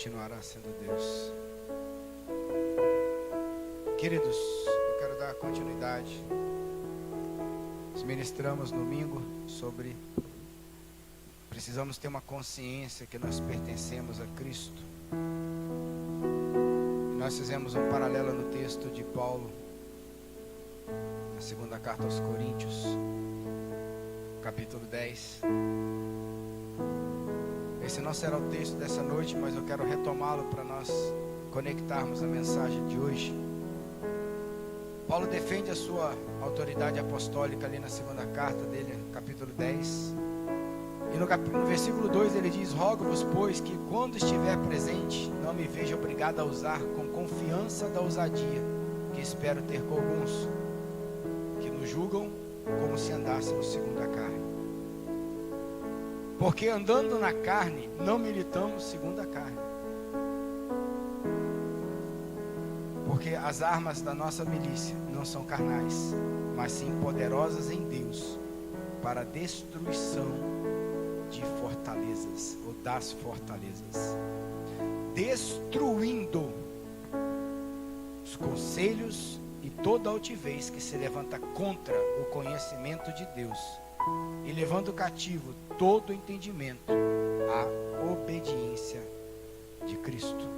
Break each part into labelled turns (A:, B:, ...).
A: continuará sendo Deus. Queridos, eu quero dar continuidade. Nós ministramos domingo sobre precisamos ter uma consciência que nós pertencemos a Cristo. Nós fizemos um paralelo no texto de Paulo, na segunda carta aos Coríntios, capítulo 10. Esse não será o texto dessa noite, mas eu quero retomá-lo para nós conectarmos a mensagem de hoje. Paulo defende a sua autoridade apostólica ali na segunda carta dele, capítulo 10. E no versículo 2 ele diz: rogo-vos, pois, que quando estiver presente, não me veja obrigado a usar com confiança da ousadia, que espero ter com alguns, que nos julgam como se andássemos segundo a carne. Porque andando na carne, não militamos segundo a carne. Porque as armas da nossa milícia não são carnais, mas sim poderosas em Deus, para a destruição de fortalezas, ou das fortalezas, destruindo os conselhos e toda altivez que se levanta contra o conhecimento de Deus, e levando cativo todo o entendimento à obediência de Cristo.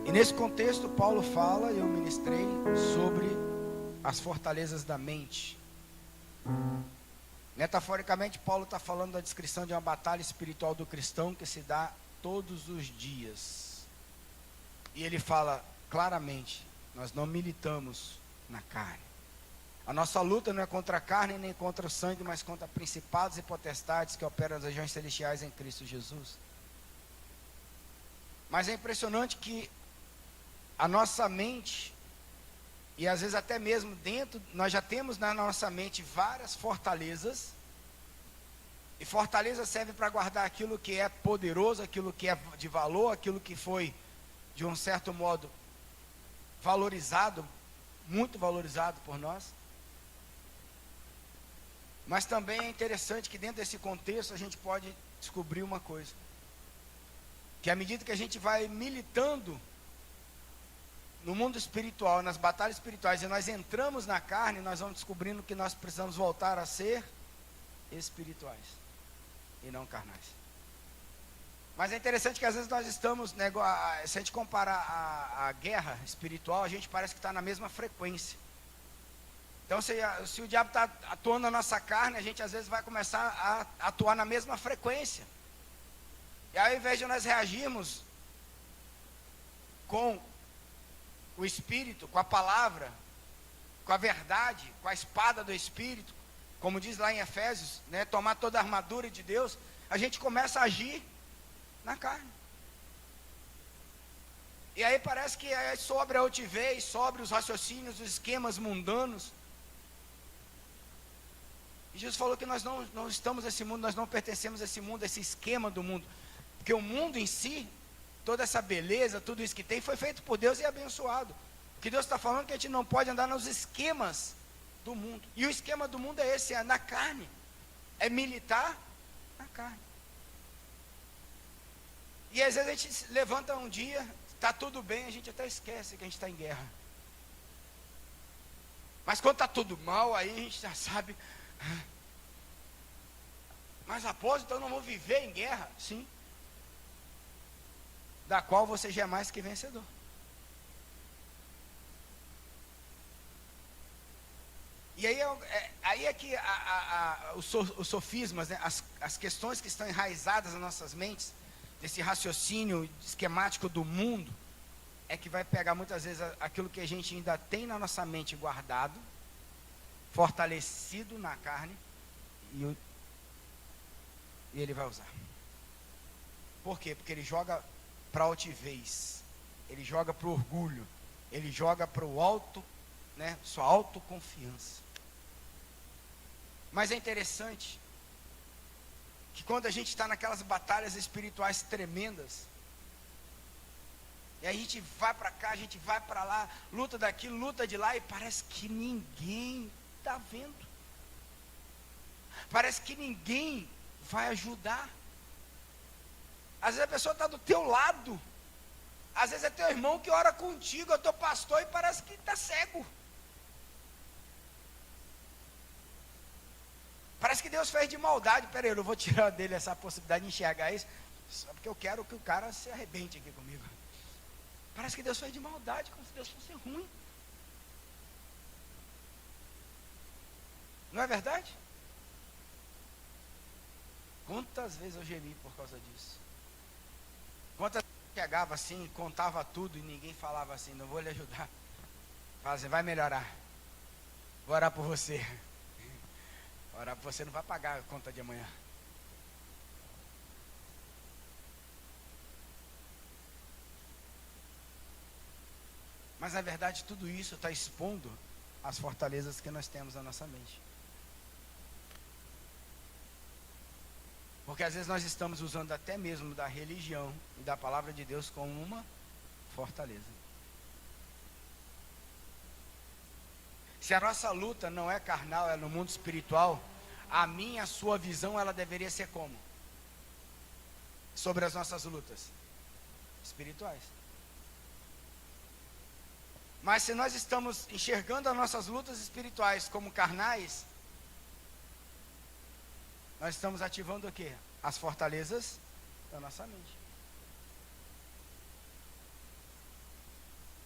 A: E nesse contexto Paulo fala, eu ministrei sobre as fortalezas da mente. Metaforicamente, Paulo está falando da descrição de uma batalha espiritual do cristão que se dá todos os dias. E ele fala claramente: nós não militamos na carne. A nossa luta não é contra a carne nem contra o sangue, mas contra principados e potestades que operam nas regiões celestiais em Cristo Jesus. Mas é impressionante que a nossa mente, e às vezes até mesmo dentro, nós já temos na nossa mente várias fortalezas, e fortaleza serve para guardar aquilo que é poderoso, aquilo que é de valor, aquilo que foi, de um certo modo, valorizado, muito valorizado por nós. Mas também é interessante que dentro desse contexto a gente pode descobrir uma coisa, que à medida que a gente vai militando no mundo espiritual, nas batalhas espirituais, e nós entramos na carne, nós vamos descobrindo que nós precisamos voltar a ser espirituais e não carnais. Mas é interessante que às vezes nós estamos, se a gente comparar a guerra espiritual, a gente parece que está na mesma frequência. Então se o diabo está atuando na nossa carne, a gente às vezes vai começar a atuar na mesma frequência. E aí, ao invés de nós reagirmos com o Espírito, com a palavra, com a verdade, com a espada do Espírito, como diz lá em Efésios, tomar toda a armadura de Deus, a gente começa a agir na carne. E aí parece que é sobre a altivez, sobre os raciocínios, os esquemas mundanos. E Jesus falou que nós não estamos nesse mundo, nós não pertencemos a esse mundo, a esse esquema do mundo. Porque o mundo em si, toda essa beleza, tudo isso que tem, foi feito por Deus e abençoado. O que Deus está falando é que a gente não pode andar nos esquemas do mundo. E o esquema do mundo é esse, é na carne. É militar na carne. E às vezes a gente se levanta um dia, está tudo bem, a gente até esquece que a gente está em guerra. Mas quando está tudo mal, aí a gente já sabe. Mas após, então eu não vou viver em guerra? Sim. Da qual você já é mais que vencedor. E aí é que os sofismas, as questões que estão enraizadas nas nossas mentes, desse raciocínio esquemático do mundo, é que vai pegar muitas vezes aquilo que a gente ainda tem na nossa mente guardado, fortalecido na carne, e ele vai usar. Por quê? Porque ele joga para a altivez, ele joga para o orgulho, ele joga para o alto, sua autoconfiança. Mas é interessante que quando a gente está naquelas batalhas espirituais tremendas, e a gente vai para cá, a gente vai para lá, luta daquilo, luta de lá, e parece que ninguém está vendo. Parece que ninguém vai ajudar. Às vezes a pessoa está do teu lado. Às vezes é teu irmão que ora contigo, é teu pastor e parece que está cego. Parece que Deus fez de maldade. Peraí, eu não vou tirar dele essa possibilidade de enxergar isso, só porque eu quero que o cara se arrebente aqui comigo. Parece que Deus fez de maldade, como se Deus fosse ruim. Não é verdade? Quantas vezes eu gemi por causa disso? Quantas vezes eu chegava assim, contava tudo e ninguém falava assim, não vou lhe ajudar. Fala assim, vai melhorar. Vou orar por você. Orar por você não vai pagar a conta de amanhã. Mas na verdade tudo isso está expondo as fortalezas que nós temos na nossa mente. Porque às vezes nós estamos usando até mesmo da religião e da palavra de Deus como uma fortaleza. Se a nossa luta não é carnal, é no mundo espiritual, a minha, a sua visão, ela deveria ser como? Sobre as nossas lutas espirituais. Mas se nós estamos enxergando as nossas lutas espirituais como carnais, nós estamos ativando o quê? As fortalezas da nossa mente.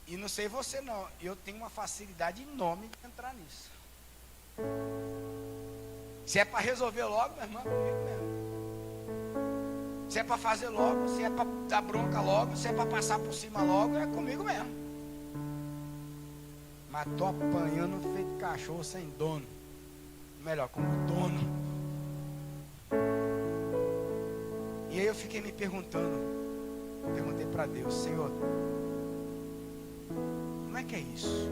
A: E não sei você não, eu tenho uma facilidade enorme de entrar nisso. Se é para resolver logo, meu irmão, é comigo mesmo. Se é para fazer logo, se é para dar bronca logo, se é para passar por cima logo, é comigo mesmo. Mas estou apanhando feito cachorro sem dono. Melhor, como dono. E aí eu fiquei me perguntando. Perguntei para Deus, Senhor, como é que é isso?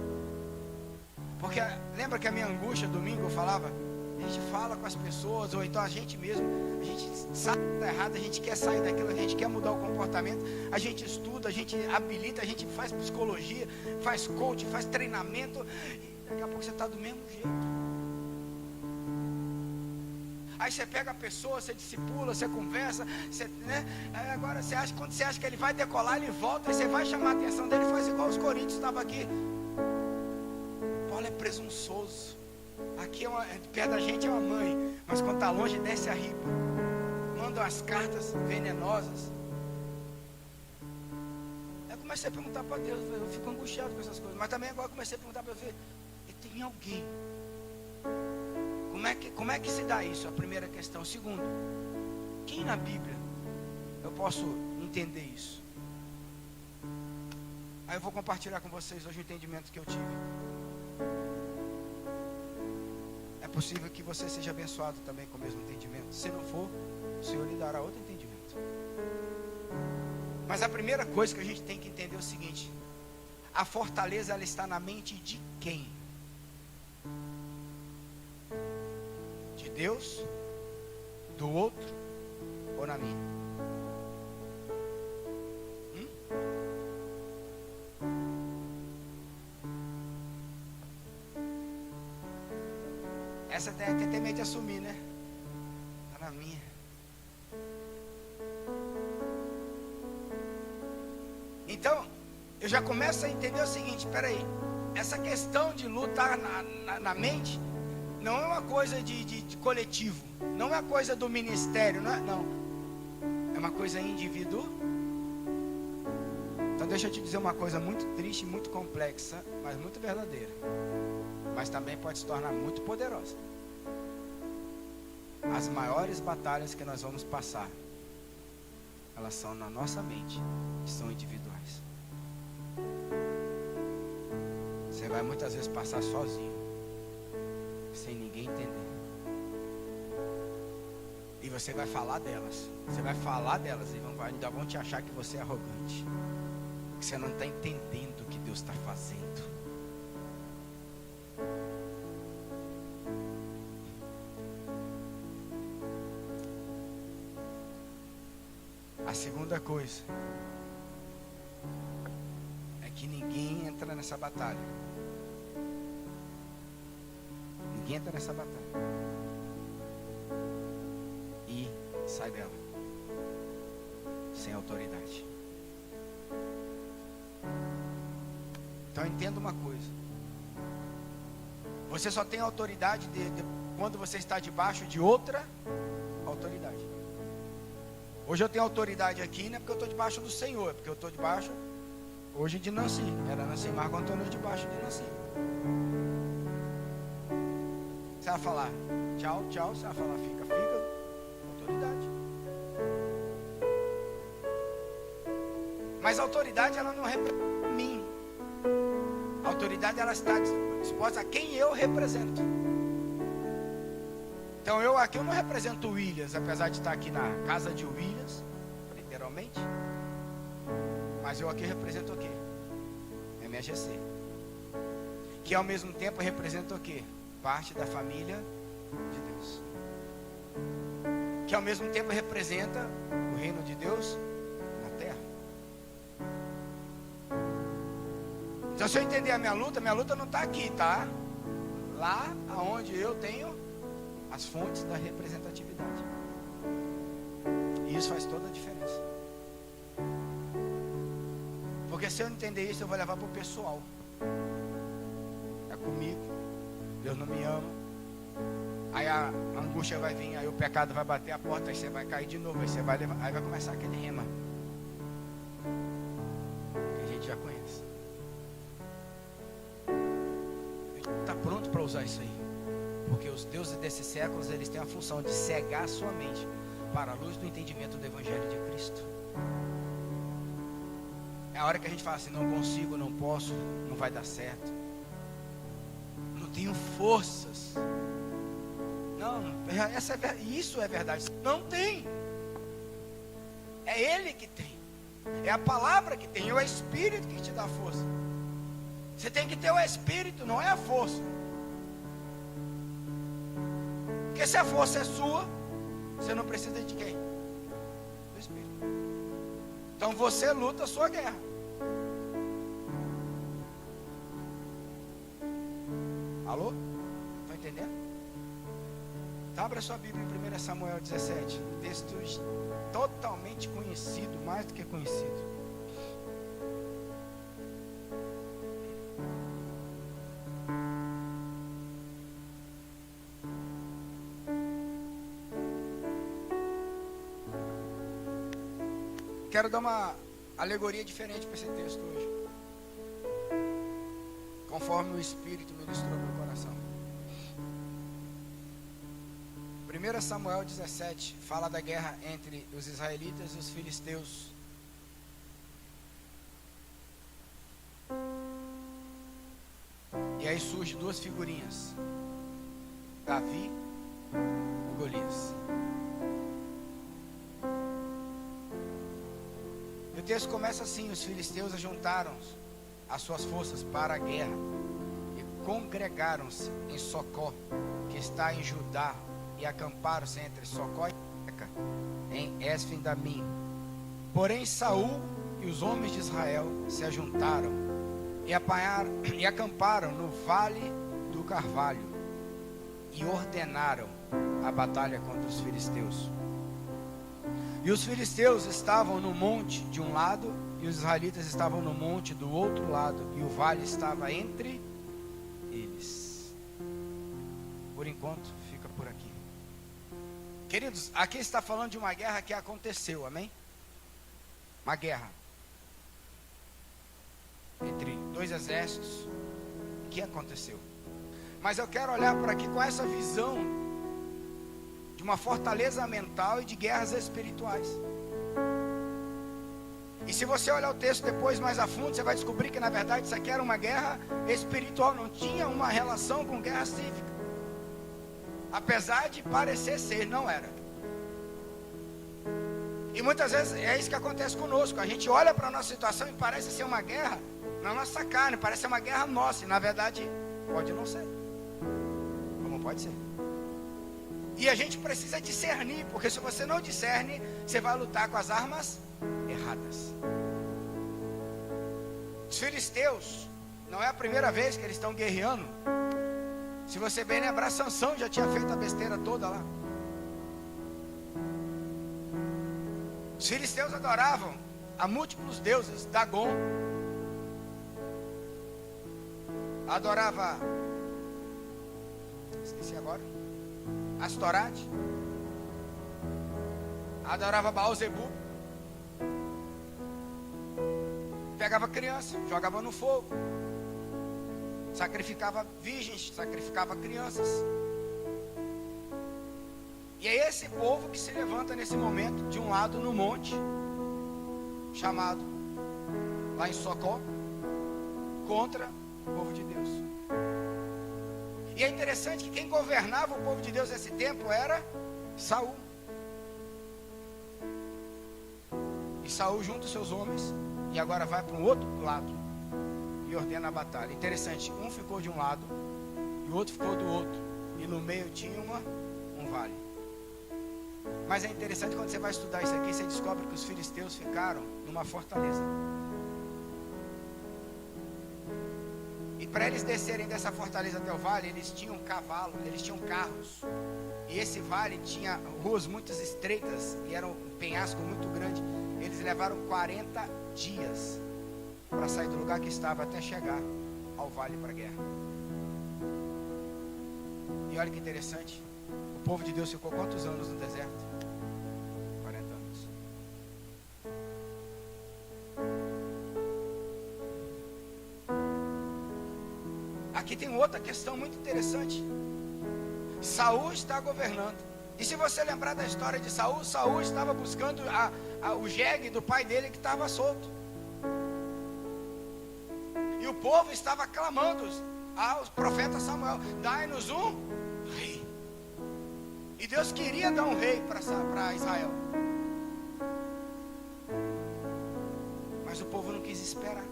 A: Porque lembra que a minha angústia domingo eu falava? A gente fala com as pessoas, ou então a gente mesmo, a gente sabe que está errado, a gente quer sair daquilo, a gente quer mudar o comportamento, a gente estuda, a gente habilita, a gente faz psicologia, faz coaching, faz treinamento, e daqui a pouco você está do mesmo jeito. Aí você pega a pessoa, você discipula, você conversa, você, né? Aí agora você acha, quando você acha que ele vai decolar, ele volta, aí você vai chamar a atenção dele, faz igual os coríntios estavam aqui. Paulo é presunçoso. Aqui perto da gente é uma mãe, mas quando está longe desce a ripa. Manda umas cartas venenosas. Eu comecei a perguntar para Deus, eu fico angustiado com essas coisas. Mas também agora comecei a perguntar para Deus, e tem alguém? Como é que se dá isso? A primeira questão. Segundo, quem na Bíblia eu posso entender isso? Aí eu vou compartilhar com vocês hoje o entendimento que eu tive. É possível que você seja abençoado também com o mesmo entendimento. Se não for, o Senhor lhe dará outro entendimento. Mas a primeira coisa que a gente tem que entender é o seguinte: a fortaleza, ela está na mente de quem? De Deus, do outro ou na minha? Essa tem até medo de assumir, né? Está na minha. Então, eu já começo a entender o seguinte: peraí, essa questão de lutar na mente não é uma coisa de coletivo, não é uma coisa do ministério, não. É uma coisa individual. Então deixa eu te dizer uma coisa muito triste, muito complexa, mas muito verdadeira. Mas também pode se tornar muito poderosa. As maiores batalhas que nós vamos passar, elas são na nossa mente, são individuais. Você vai muitas vezes passar sozinho, sem ninguém entender. E você vai falar delas. Você vai falar delas e ainda vão te achar que você é arrogante, que você não está entendendo o que Deus está fazendo. A segunda coisa é que ninguém entra nessa batalha. Ninguém entra nessa batalha e sai dela. sem autoridade. Então entenda uma coisa: você só tem autoridade quando você está debaixo de outra autoridade. Hoje eu tenho autoridade aqui, não é porque eu estou debaixo do Senhor, é porque eu estou debaixo hoje de Nancy. Era Nancy Marco Antônio debaixo de Nancy. Você vai falar tchau, tchau. Você vai falar fica, fica. Autoridade. Mas a autoridade, ela não representa mim. A autoridade, ela está disposta a quem eu represento. Então eu aqui eu não represento o Williams, apesar de estar aqui na casa de Williams, literalmente. Mas eu aqui represento o quê? MGC. Que ao mesmo tempo representa o quê? Parte da família de Deus. Que ao mesmo tempo representa o reino de Deus na terra. Então, se eu entender a minha luta não está aqui, tá? Lá aonde eu tenho as fontes da representatividade. E isso faz toda a diferença. Porque se eu entender isso, eu vou levar para o pessoal. É comigo. Deus não me ama. Aí a angústia vai vir, aí o pecado vai bater a porta, aí você vai cair de novo, aí você vai levar, aí vai começar aquele rema que a gente já conhece. Está pronto para usar isso aí, porque os deuses desses séculos, eles têm a função de cegar a sua mente para a luz do entendimento do Evangelho de Cristo. É a hora que a gente fala assim: não consigo, não posso, não vai dar certo, não tenho forças. Não, isso é verdade. Não tem. É Ele que tem. É a palavra que tem. É o Espírito que te dá força. Você tem que ter o Espírito, não é a força. Porque se a força é sua, você não precisa de quem? Do Espírito. Então você luta a sua guerra. Alô? Estão entendendo? Então, abra sua Bíblia em 1 Samuel 17. Texto totalmente conhecido, mais do que conhecido. Quero dar uma alegoria diferente para esse texto hoje, conforme o Espírito ministrou no meu coração. 1 Samuel 17 fala da guerra entre os israelitas e os filisteus. E aí surgem duas figurinhas: Davi e Golias. E o texto começa assim: os filisteus ajuntaram as suas forças para a guerra e congregaram-se em Socó, que está em Judá, e acamparam-se entre Socó e Seca, em Esfindamim. Porém Saul e os homens de Israel se ajuntaram e acamparam no vale do Carvalho e ordenaram a batalha contra os filisteus. E os filisteus estavam no monte de um lado e os israelitas estavam no monte do outro lado, e o vale estava entre eles. Por enquanto fica por aqui. Queridos, aqui está falando de uma guerra que aconteceu, amém? Uma guerra entre dois exércitos que aconteceu. Mas eu quero olhar para aqui com essa visão de uma fortaleza mental e de guerras espirituais. E se você olhar o texto depois mais a fundo, você vai descobrir que na verdade isso aqui era uma guerra espiritual, não tinha uma relação com guerra cívica. Apesar de parecer ser, não era. E muitas vezes é isso que acontece conosco. A gente olha para a nossa situação e parece ser uma guerra na nossa carne, parece ser uma guerra nossa. E na verdade, pode não ser. Como pode ser? E a gente precisa discernir, porque se você não discerne, você vai lutar com as armas erradas. Os filisteus, não é a primeira vez que eles estão guerreando. Se você bem lembrar, Sansão já tinha feito a besteira toda lá. Os filisteus adoravam a múltiplos deuses. Dagon adorava, esqueci agora, Astorate, adorava Baal-Zebu, pegava criança, jogava no fogo, sacrificava virgens, sacrificava crianças. E é esse povo que se levanta nesse momento, de um lado no monte, chamado, lá em Socó, contra o povo de Deus. E é interessante que quem governava o povo de Deus nesse tempo era Saul. E Saul junta os seus homens, e agora vai para um outro lado, e ordena a batalha. Interessante, um ficou de um lado, e o outro ficou do outro, e no meio tinha um vale. Mas é interessante, quando você vai estudar isso aqui, você descobre que os filisteus ficaram numa fortaleza. E para eles descerem dessa fortaleza até o vale, eles tinham cavalos, eles tinham carros. E esse vale tinha ruas muito estreitas e era um penhasco muito grande. Eles levaram 40 dias para sair do lugar que estava até chegar ao vale para a guerra. E olha que interessante, o povo de Deus ficou quantos anos no deserto? 40 anos. Aqui tem outra questão muito interessante. Saul está governando. E se você lembrar da história de Saul, Saul estava buscando o jegue do pai dele que estava solto. E o povo estava clamando ao profeta Samuel: dai-nos um rei. E Deus queria dar um rei para Israel. Mas o povo não quis esperar.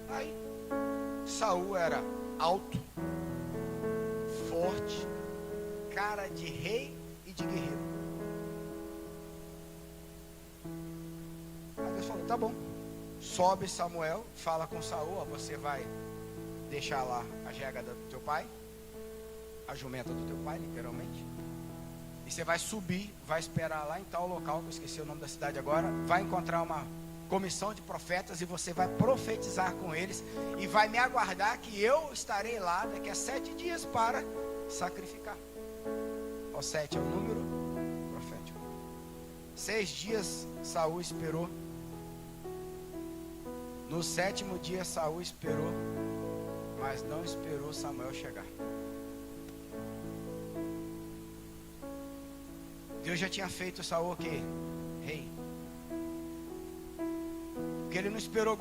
A: Aí Saul era alto, forte, cara de rei e de guerreiro. Aí Deus falou: tá bom. Sobe Samuel, fala com Saul: ó, você vai deixar lá a jega do teu pai, a jumenta do teu pai, literalmente. E você vai subir, vai esperar lá em tal local, que eu esqueci o nome da cidade agora, vai encontrar uma comissão de profetas e você vai profetizar com eles e vai me aguardar que eu estarei lá daqui a 7 dias para sacrificar. O 7 é o número profético. 6 dias Saul esperou. No 7º dia Saul esperou, mas não esperou Samuel chegar. Deus já tinha feito Saul o quê? Rei. Porque ele não esperou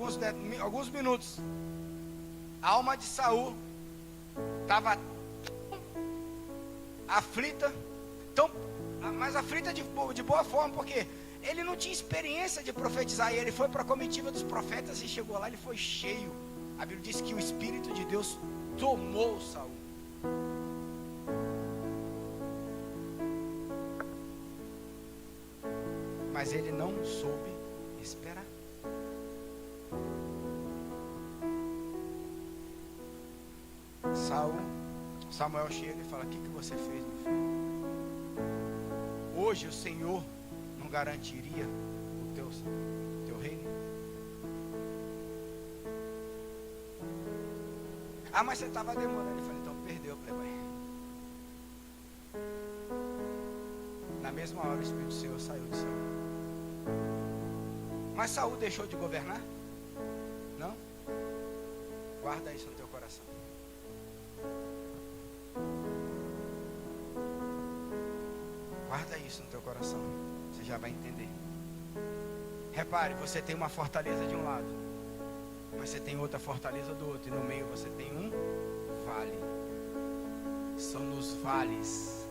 A: alguns minutos. A alma de Saul estava aflita, mas aflita de boa forma, porque ele não tinha experiência de profetizar. E ele foi para a comitiva dos profetas e chegou lá, ele foi cheio. A Bíblia diz que o Espírito de Deus tomou Saul. Mas ele não soube esperar. Samuel chega e fala: o que você fez, meu filho? Hoje o Senhor não garantiria o teu reino? Ah, mas você estava demorando. Ele falou: então perdeu, playboy. Na mesma hora o Espírito do Senhor saiu de Saul. Mas Saul deixou de governar? Não? Guarda isso no teu coração. Guarda isso no teu coração. Você já vai entender. Repare, você tem uma fortaleza de um lado, mas você tem outra fortaleza do outro. E no meio você tem um vale. São nos vales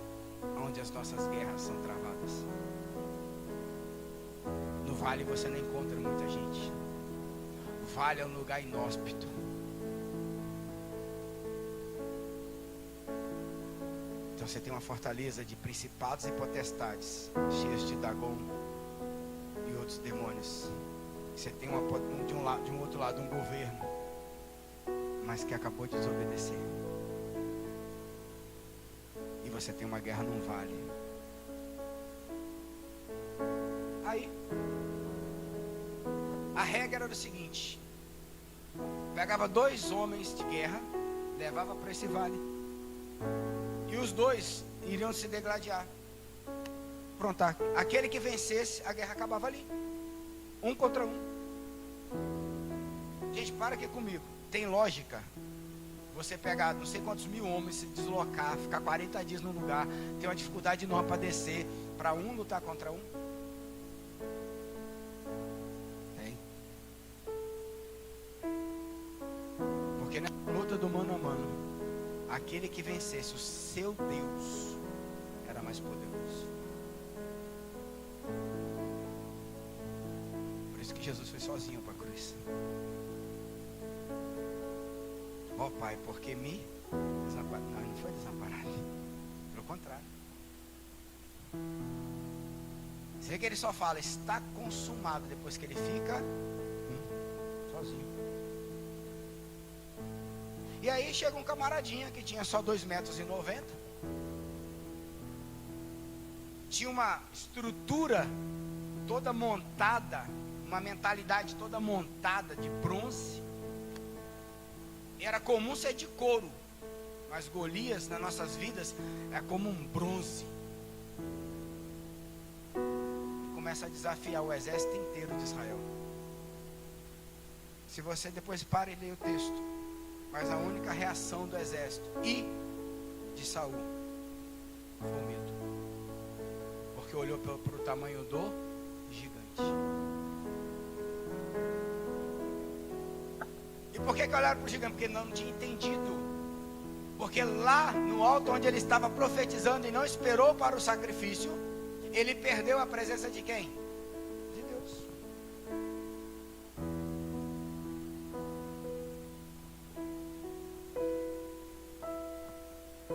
A: onde as nossas guerras são travadas. No vale você não encontra muita gente. O vale é um lugar inóspito. Então você tem uma fortaleza de principados e potestades, cheios de Dagon e outros demônios. Você tem de um outro lado um governo, mas que acabou de desobedecer. E você tem uma guerra num vale. Aí, a regra era o seguinte: pegava 2 homens de guerra, levava para esse vale, e os 2 iriam se degladiar. Pronto, aquele que vencesse, a guerra acabava ali, 1 contra 1. Gente, para aqui comigo. Tem lógica você pegar não sei quantos mil homens, se deslocar, ficar 40 dias num lugar, ter uma dificuldade enorme para descer, para um lutar contra um? Tem. Porque na luta do mano a mano, aquele que vencesse, o seu Deus, era mais poderoso. Por isso que Jesus foi sozinho para a cruz. Ó Pai, porque me desamparado. Não, ele não foi desamparado. Pelo contrário. Você vê que ele só fala, está consumado, depois que ele fica sozinho. E aí chega um camaradinha que tinha só 2,90 metros. Tinha uma estrutura toda montada, uma mentalidade toda montada de bronze. Era comum ser de couro, mas Golias nas nossas vidas é como um bronze. Começa a desafiar o exército inteiro de Israel. Se você depois para e lê o texto, mas a única reação do exército e de Saul foi o medo, porque olhou para o tamanho do gigante. E por que olharam para o gigante? Porque não tinha entendido. Porque lá no alto onde ele estava profetizando e não esperou para o sacrifício, ele perdeu a presença de quem? De Deus.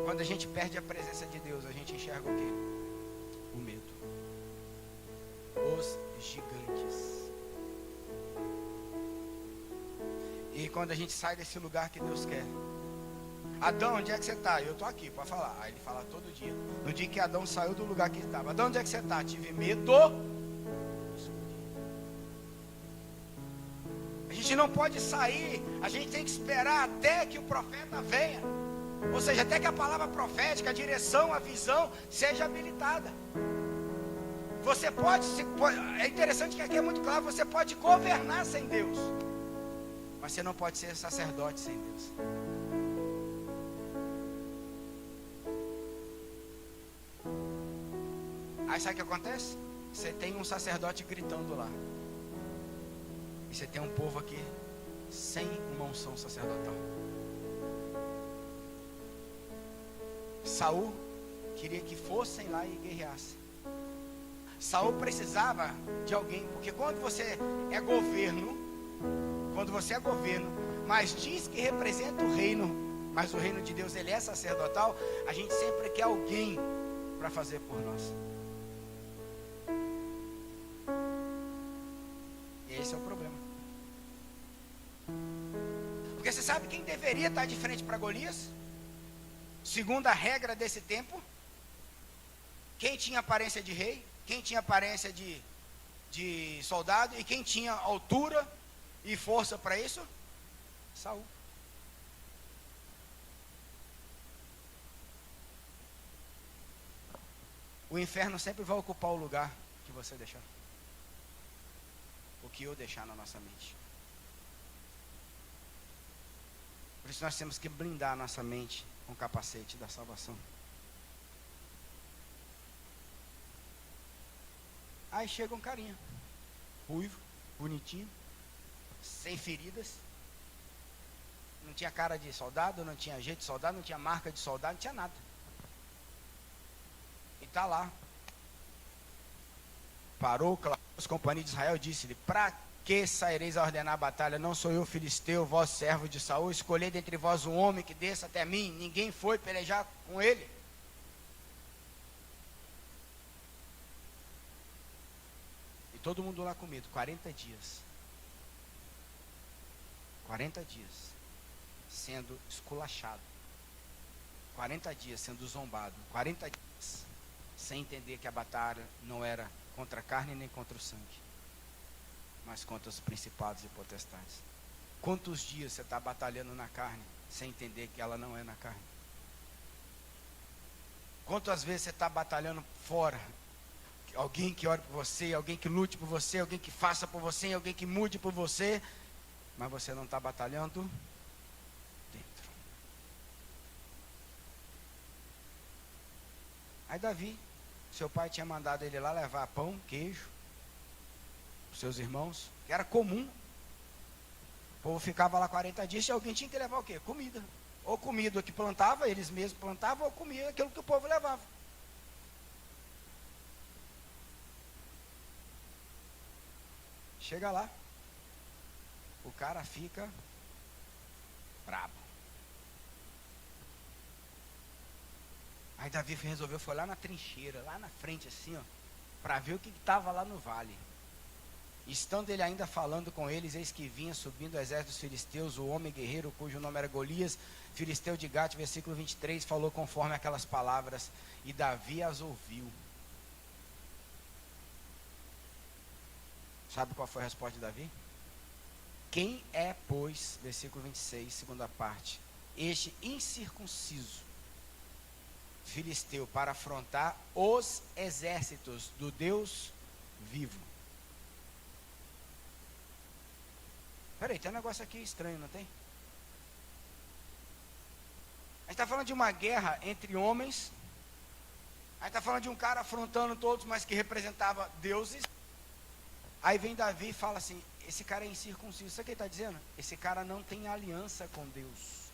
A: Quando a gente perde a presença de Deus, a gente enxerga o quê? O medo. Os gigantes. E quando a gente sai desse lugar que Deus quer. Adão, onde é que você está? Eu estou aqui, pode falar. Aí ele fala todo dia. No dia que Adão saiu do lugar que ele estava. Adão, onde é que você está? Tive medo. A gente não pode sair. A gente tem que esperar até que o profeta venha. Ou seja, até que a palavra profética, a direção, a visão seja habilitada. Você pode, é interessante que aqui é muito claro, você pode governar sem Deus. Mas você não pode ser sacerdote sem Deus. Aí sabe o que acontece? Você tem um sacerdote gritando lá. E você tem um povo aqui sem uma unção sacerdotal. Saul queria que fossem lá e guerreassem. Saul precisava de alguém, porque quando você é governo, mas diz que representa o reino, mas o reino de Deus ele é sacerdotal, a gente sempre quer alguém para fazer por nós. E esse é o problema. Porque você sabe quem deveria estar de frente para Golias? Segundo a regra desse tempo, quem tinha aparência de rei, quem tinha aparência de soldado, e quem tinha altura e força para isso? Saul. O inferno sempre vai ocupar o lugar que você deixar, o que eu deixar na nossa mente. Por isso nós temos que blindar a nossa mente com o capacete da salvação. Aí chega um carinha, ruivo, bonitinho, sem feridas, não tinha cara de soldado, não tinha jeito de soldado, não tinha marca de soldado, não tinha nada. E está lá. Parou, clamou as companhias de Israel e disse-lhe: para que saireis a ordenar a batalha? Não sou eu filisteu, vós servo de Saul, escolhei dentre vós um homem que desça até mim. Ninguém foi pelejar com ele. E todo mundo lá com medo, 40 dias. 40 dias sendo esculachado, 40 dias sendo zombado, 40 dias sem entender que a batalha não era contra a carne nem contra o sangue, mas contra os principados e potestades. Quantos dias você está batalhando na carne, sem entender que ela não é na carne? Quantas vezes você está batalhando fora? Alguém que ore por você, alguém que lute por você, alguém que faça por você, alguém que mude por você, mas você não está batalhando dentro. Aí Davi, seu pai tinha mandado ele lá levar pão, queijo, para os seus irmãos, que era comum. O povo ficava lá 40 dias e alguém tinha que levar o quê? Comida. Ou comida que plantava, eles mesmos plantavam, ou comia aquilo que o povo levava. Chega lá, o cara fica brabo. Aí Davi resolveu, foi lá na trincheira, lá na frente assim, ó, para ver o que estava lá no vale. Estando ele ainda falando com eles, eis que vinha subindo o exército dos filisteus, o homem guerreiro, cujo nome era Golias, filisteu de Gate, versículo 23, falou conforme aquelas palavras, e Davi as ouviu. Sabe qual foi a resposta de Davi? Quem é, pois, versículo 26, segunda parte, este incircunciso filisteu para afrontar os exércitos do Deus vivo? Peraí, tem um negócio aqui estranho, não tem? A gente está falando de uma guerra entre homens, a gente está falando de um cara afrontando todos, mas que representava deuses. Aí vem Davi e fala assim, esse cara é incircunciso. Sabe o que ele está dizendo? Esse cara não tem aliança com Deus.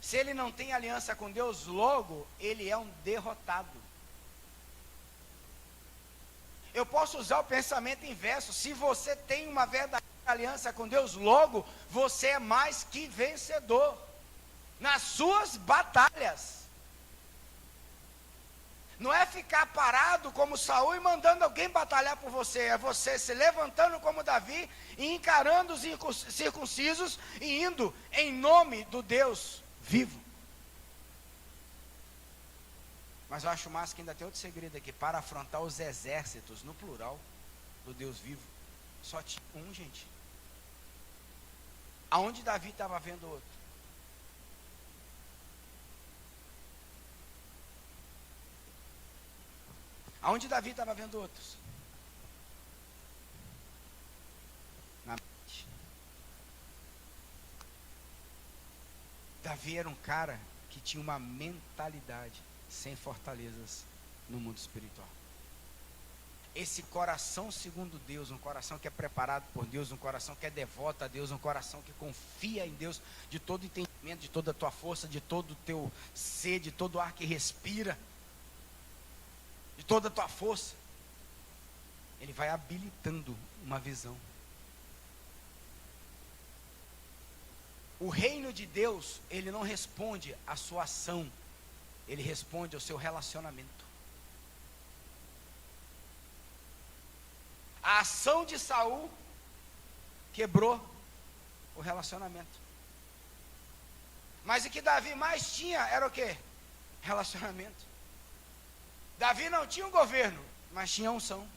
A: Se ele não tem aliança com Deus, logo, ele é um derrotado. Eu posso usar o pensamento inverso. Se você tem uma verdadeira aliança com Deus, logo, você é mais que vencedor nas suas batalhas. Não é ficar parado como Saul e mandando alguém batalhar por você. É você se levantando como Davi e encarando os circuncisos e indo em nome do Deus vivo. Mas eu acho massa que ainda tem outro segredo aqui. Para afrontar os exércitos, no plural, do Deus vivo, só tinha um, gente. Aonde Davi estava vendo outro? Aonde Davi estava vendo outros? Na mente. Davi era um cara que tinha uma mentalidade sem fortalezas no mundo espiritual. Esse coração segundo Deus, um coração que é preparado por Deus, um coração que é devoto a Deus, um coração que confia em Deus de todo entendimento, de toda a tua força, de todo o teu ser, de todo o ar que respira, de toda a tua força, ele vai habilitando uma visão. O reino de Deus, ele não responde à sua ação, ele responde ao seu relacionamento. A ação de Saul quebrou o relacionamento. Mas o que Davi mais tinha era o quê? Relacionamento. Davi não tinha um governo, mas tinha unção.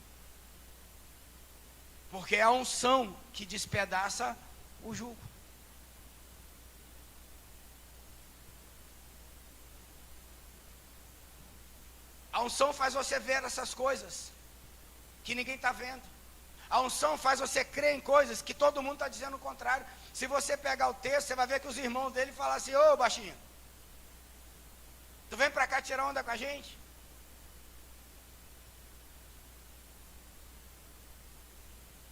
A: Porque é a unção que despedaça o jugo. A unção faz você ver essas coisas que ninguém está vendo. A unção faz você crer em coisas que todo mundo está dizendo o contrário. Se você pegar o texto, você vai ver que os irmãos dele falam assim: ô baixinho, tu vem para cá tirar onda com a gente?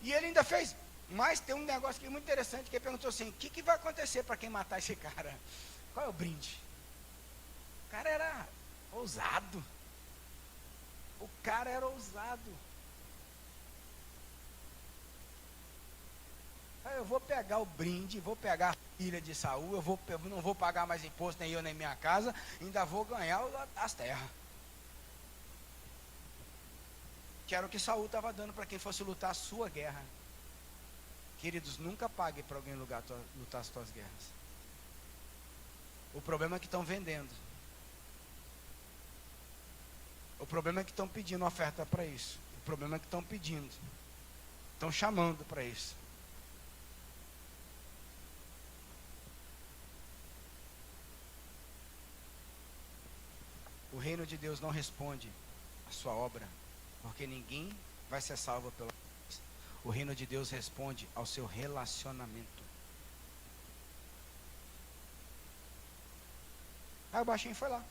A: E ele ainda fez. Mas tem um negócio aqui muito interessante, que ele perguntou assim: o que vai acontecer para quem matar esse cara? Qual é o brinde? O cara era ousado. O cara era ousado. Eu vou pegar o brinde, vou pegar a filha de Saul, eu não vou pagar mais imposto, nem eu nem minha casa, ainda vou ganhar as terras. Que era o que Saul estava dando para quem fosse lutar a sua guerra. Queridos, nunca pague para alguém lutar as tuas guerras. O problema é que estão vendendo. O problema é que estão pedindo oferta para isso. O problema é que estão pedindo. Estão chamando para isso. O reino de Deus não responde à sua obra, porque ninguém vai ser salvo pela obra. O reino de Deus responde ao seu relacionamento. Aí o baixinho foi lá.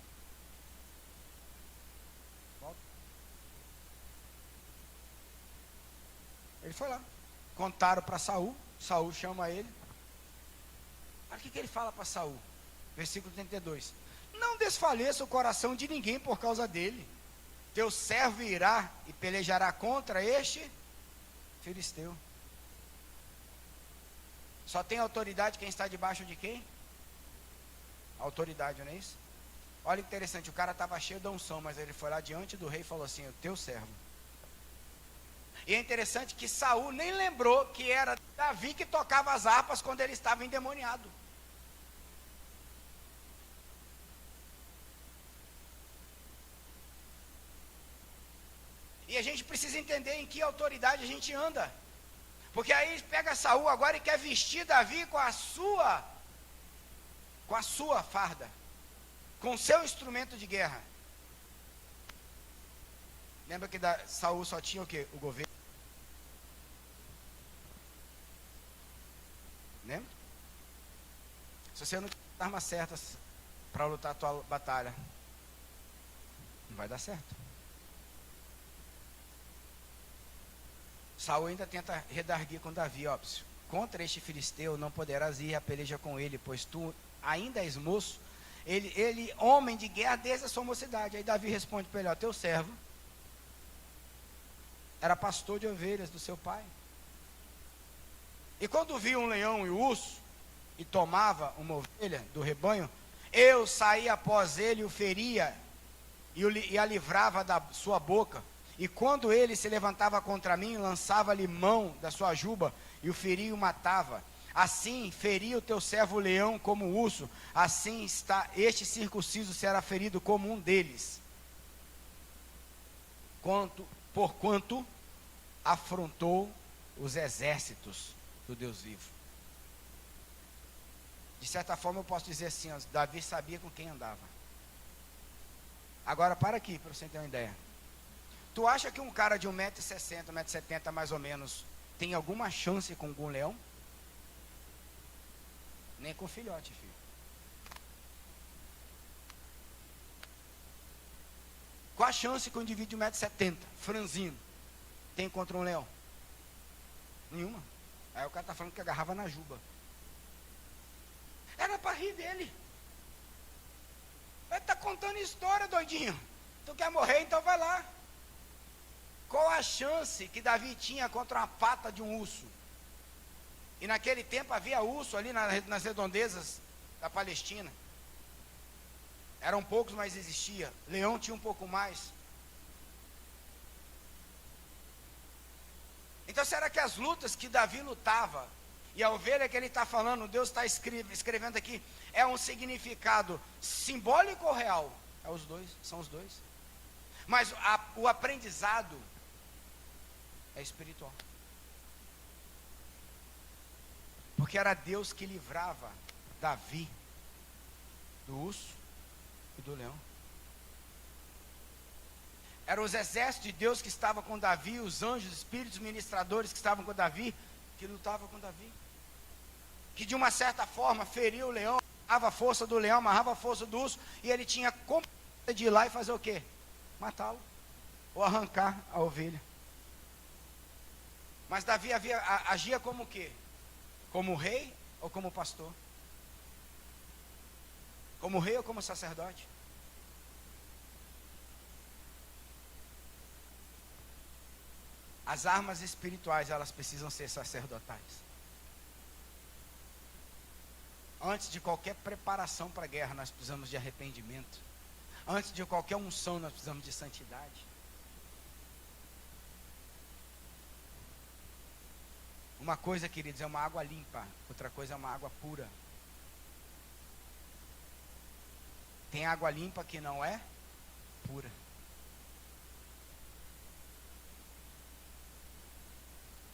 A: Volta. Ele foi lá. Contaram para Saul. Saul chama ele. Olha o que ele fala para Saul. Versículo 32. Não desfaleça o coração de ninguém por causa dele. Teu servo irá e pelejará contra este filisteu. Só tem autoridade quem está debaixo de quem? Autoridade, não é isso? Olha que interessante, o cara estava cheio da unção, mas ele foi lá diante do rei e falou assim: o teu servo. E é interessante que Saul nem lembrou que era Davi que tocava as harpas quando ele estava endemoniado. E a gente precisa entender em que autoridade a gente anda. Porque aí pega Saul agora e quer vestir Davi com a sua farda, com o seu instrumento de guerra. Lembra que Saul só tinha o quê? O governo. Lembra? Se você não tem armas certas para lutar a tua batalha, não vai dar certo. Saul ainda tenta redarguir com Davi, ó, contra este filisteu não poderás ir a peleja com ele, pois tu ainda és moço, ele homem de guerra desde a sua mocidade. Aí Davi responde para ele, ó, teu servo era pastor de ovelhas do seu pai, e quando via um leão e um urso, e tomava uma ovelha do rebanho, eu saía após ele, o feria, e a livrava da sua boca. E quando ele se levantava contra mim, lançava-lhe mão da sua juba, e o feria e o matava. Assim feria o teu servo o leão como o urso, assim está este circunciso será ferido como um deles. Porquanto afrontou os exércitos do Deus vivo. De certa forma eu posso dizer assim, ó, Davi sabia com quem andava. Agora para aqui, para você ter uma ideia. Tu acha que um cara de 1,60 m, 1,70 m mais ou menos, tem alguma chance com algum leão? Nem com filhote, filho. Qual a chance que um indivíduo de 1,70 m, franzino, tem contra um leão? Nenhuma. Aí o cara está falando que agarrava na juba. Era para rir dele. Ele está contando história, doidinho. Tu quer morrer, então vai lá. Qual a chance que Davi tinha contra uma pata de um urso? E naquele tempo havia urso ali nas redondezas da Palestina. Eram poucos, mas existia. Leão tinha um pouco mais. Então será que as lutas que Davi lutava, e a ovelha que ele está falando, Deus está escrevendo aqui, é um significado simbólico ou real? É os dois, são os dois. Mas o aprendizado é espiritual. Porque era Deus que livrava Davi do urso e do leão. Eram os exércitos de Deus que estavam com Davi, os anjos, os espíritos ministradores que estavam com Davi, que lutavam com Davi. Que de uma certa forma feria o leão, amarrava a força do leão, amarrava a força do urso, e ele tinha competência de ir lá e fazer o quê? Matá-lo, ou arrancar a ovelha. Mas Davi agia como o quê? Como rei ou como pastor? Como rei ou como sacerdote? As armas espirituais, elas precisam ser sacerdotais. Antes de qualquer preparação para a guerra, nós precisamos de arrependimento. Antes de qualquer unção, nós precisamos de santidade. Uma coisa, queridos, é uma água limpa, outra coisa é uma água pura. Tem água limpa que não é pura.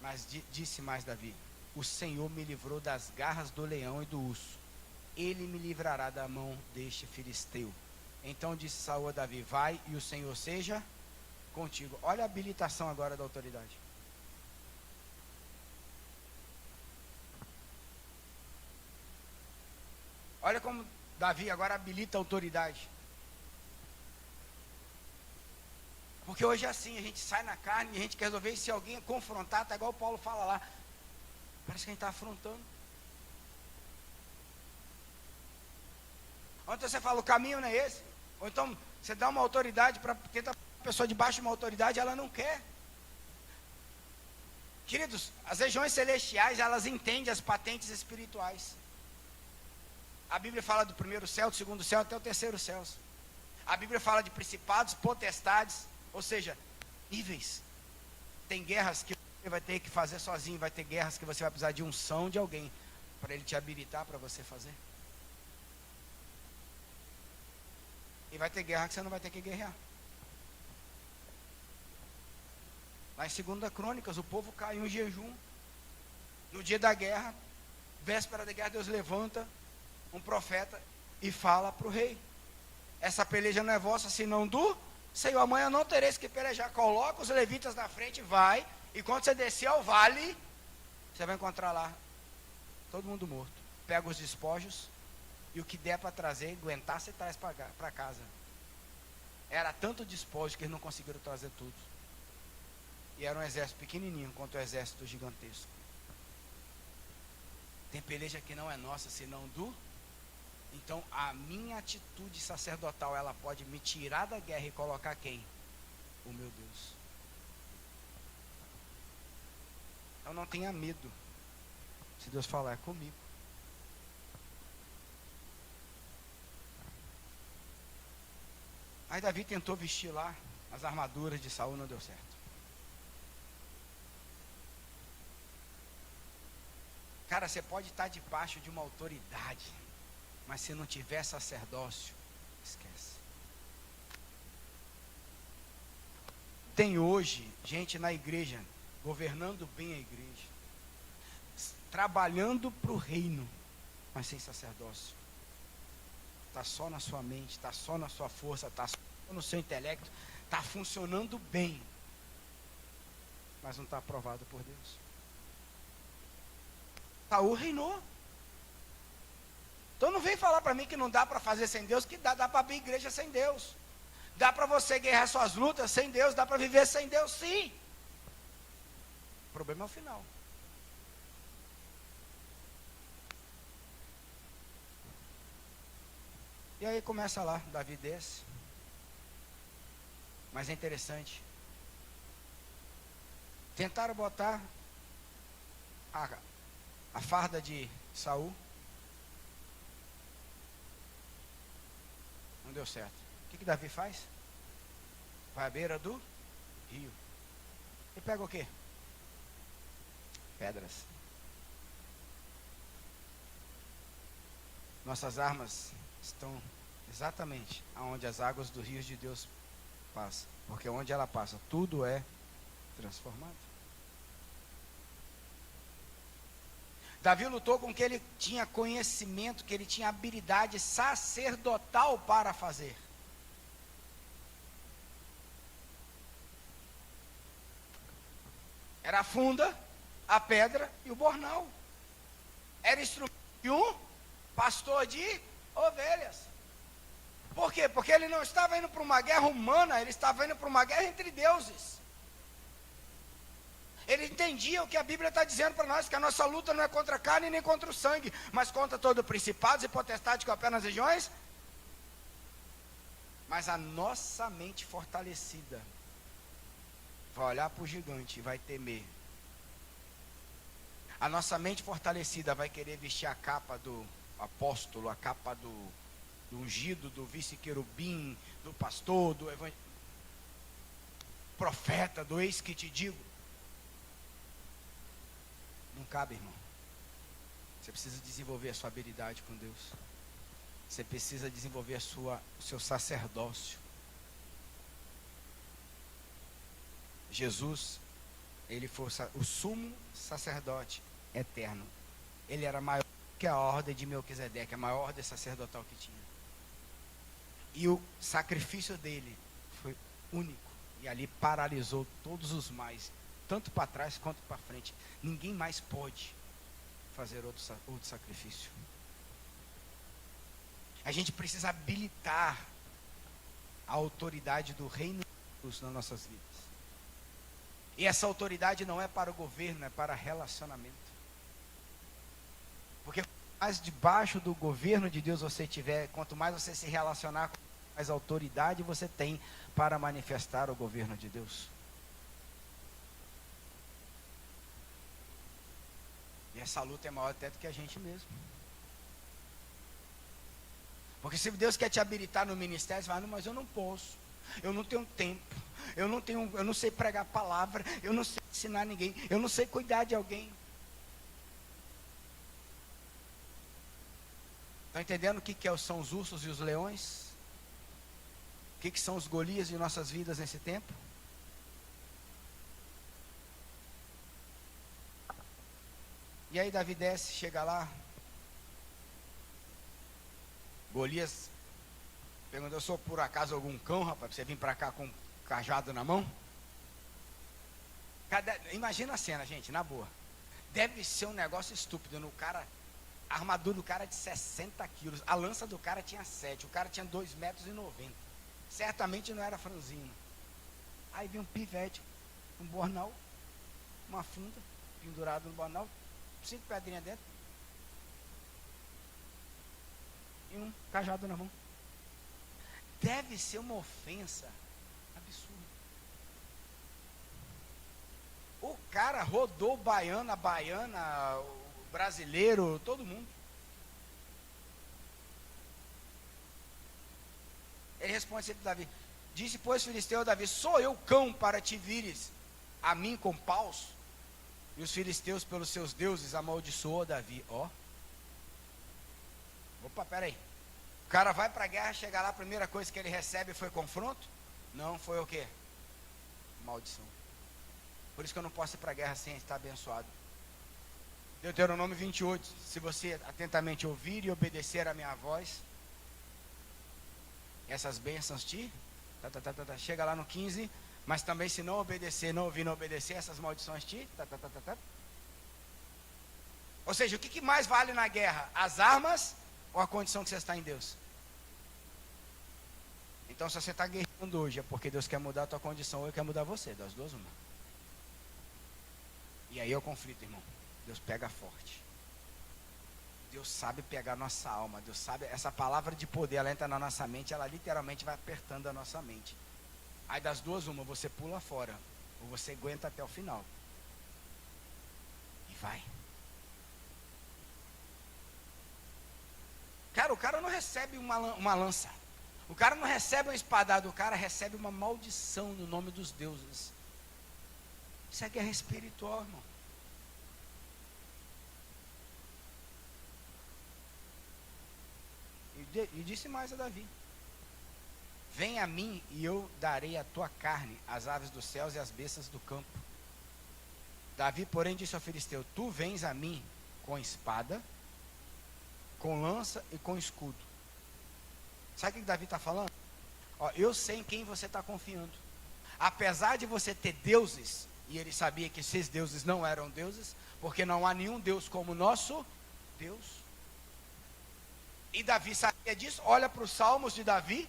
A: Mas disse mais Davi: o Senhor me livrou das garras do leão e do urso. Ele me livrará da mão deste filisteu. Então disse Saul a Davi: vai e o Senhor seja contigo. Olha a habilitação agora da autoridade. Olha como Davi agora habilita a autoridade. Porque hoje é assim, a gente sai na carne e a gente quer resolver, e se alguém confrontar, tá igual o Paulo fala lá, parece que a gente está afrontando. Ou então você fala, o caminho não é esse. Ou então você dá uma autoridade para tentar a pessoa debaixo de uma autoridade, ela não quer. Queridos, as regiões celestiais, elas entendem as patentes espirituais. A Bíblia fala do primeiro céu, do segundo céu, até o terceiro céu. A Bíblia fala de principados, potestades, ou seja, níveis. Tem guerras que você vai ter que fazer sozinho, vai ter guerras que você vai precisar de unção de alguém, para ele te habilitar para você fazer. E vai ter guerra que você não vai ter que guerrear. Lá em 2 Crônicas, o povo cai em um jejum. No dia da guerra, véspera da guerra, Deus levanta um profeta e fala para o rei: essa peleja não é vossa, senão do Senhor. Amanhã não tereis que pelejar. Coloca os levitas na frente, vai. E quando você descer ao vale, você vai encontrar lá todo mundo morto. Pega os despojos e o que der para trazer, aguentar, você traz para casa. Era tanto despojo que eles não conseguiram trazer tudo. E era um exército pequenininho contra o exército gigantesco. Tem peleja que não é nossa, senão do. Então a minha atitude sacerdotal, ela pode me tirar da guerra e colocar quem? O meu Deus. Então não tenha medo. Se Deus falar, é comigo. Aí Davi tentou vestir lá as armaduras de Saul, não deu certo. Cara, você pode estar debaixo de uma autoridade, mas se não tiver sacerdócio, esquece. Tem hoje gente na igreja, governando bem a igreja, trabalhando para o reino, mas sem sacerdócio. Está só na sua mente, está só na sua força, está só no seu intelecto, está funcionando bem, mas não está aprovado por Deus. Saul reinou. Então não vem falar para mim que não dá para fazer sem Deus, que dá para abrir igreja sem Deus. Dá para você guerrear suas lutas sem Deus, dá para viver sem Deus, sim. O problema é o final. E aí começa lá, Davi desce. Mas é interessante. Tentaram botar a farda de Saul. Não deu certo. O que Davi faz? Vai à beira do rio. E pega o quê? Pedras. Nossas armas estão exatamente aonde as águas do rio de Deus passam. Porque onde ela passa, tudo é transformado. Davi lutou com que ele tinha conhecimento, que ele tinha habilidade sacerdotal para fazer. Era a funda, a pedra e o bornal. Era instrumento de um pastor de ovelhas. Por quê? Porque ele não estava indo para uma guerra humana, ele estava indo para uma guerra entre deuses. Ele entendia o que a Bíblia está dizendo para nós, que a nossa luta não é contra a carne nem contra o sangue, mas contra todo principados e potestades que operam nas regiões. Mas a nossa mente fortalecida vai olhar para o gigante e vai temer. A nossa mente fortalecida vai querer vestir a capa do apóstolo, a capa do ungido, do vice-querubim, do pastor, do profeta, do eis que te digo. Não cabe, irmão. Você precisa desenvolver a sua habilidade com Deus. Você precisa desenvolver o seu sacerdócio. Jesus, Ele foi o sumo sacerdote eterno. Ele era maior que a ordem de Melquisedeque, a maior ordem sacerdotal que tinha. E o sacrifício dele foi único. E ali paralisou todos os mais, tanto para trás quanto para frente. Ninguém mais pode fazer outro sacrifício. A gente precisa habilitar a autoridade do reino de Deus nas nossas vidas. E essa autoridade não é para o governo, é para relacionamento. Porque quanto mais debaixo do governo de Deus você tiver, quanto mais você se relacionar, mais autoridade você tem para manifestar o governo de Deus. E essa luta é maior até do que a gente mesmo. Porque se Deus quer te habilitar no ministério, você fala, não, mas eu não posso. Eu não tenho tempo. Eu não sei pregar a palavra. Eu não sei ensinar ninguém. Eu não sei cuidar de alguém. Estão entendendo o que são os ursos e os leões? O que são os Golias de nossas vidas nesse tempo? E aí Davi desce, chega lá. Golias perguntou, eu sou por acaso algum cão, rapaz, pra você vir para cá com um cajado na mão? Imagina a cena, gente, na boa. Deve ser um negócio estúpido, no cara, a armadura do cara é de 60 quilos, a lança do cara tinha 7, o cara tinha 2,90 metros. Certamente não era franzino. Aí vem um pivete, um bornal, uma funda, pendurado no bornal, 5 pedrinhas dentro, e um cajado na mão. Deve ser uma ofensa absurda. O cara rodou a baiana, o brasileiro, todo mundo. Ele responde sempre a Davi, disse pois Filisteu a Davi, sou eu cão para te vires a mim com paus? E os filisteus pelos seus deuses amaldiçoou Davi. Opa, peraí. O cara vai para a guerra, chega lá, a primeira coisa que ele recebe foi confronto? Não, foi o quê? Maldição. Por isso que eu não posso ir para a guerra sem estar abençoado. Deuteronômio 28, se você atentamente ouvir e obedecer a minha voz, essas bênçãos chega lá no 15, mas também se não obedecer, não ouvir, não obedecer, essas maldições Ou seja, o que mais vale na guerra? As armas ou a condição que você está em Deus? Então, se você está guerreando hoje, é porque Deus quer mudar a tua condição ou Ele quer mudar você, das duas uma. E aí é o conflito, irmão. Deus pega forte. Deus sabe pegar nossa alma. Deus sabe, essa palavra de poder, ela entra na nossa mente, ela literalmente vai apertando a nossa mente. Aí das duas uma, você pula fora, ou você aguenta até o final. E vai. Cara, o cara não recebe uma lança. O cara não recebe uma espadada, o cara recebe uma maldição no nome dos deuses. Isso é guerra espiritual, irmão. E disse mais a Davi, vem a mim e eu darei a tua carne, as aves dos céus e as bestas do campo. Davi, porém, disse ao filisteu, tu vens a mim com espada, com lança e com escudo. Sabe o que Davi está falando? Eu sei em quem você está confiando. Apesar de você ter deuses, e ele sabia que esses deuses não eram deuses, porque não há nenhum Deus como o nosso Deus. E Davi sabia disso. Olha para os salmos de Davi.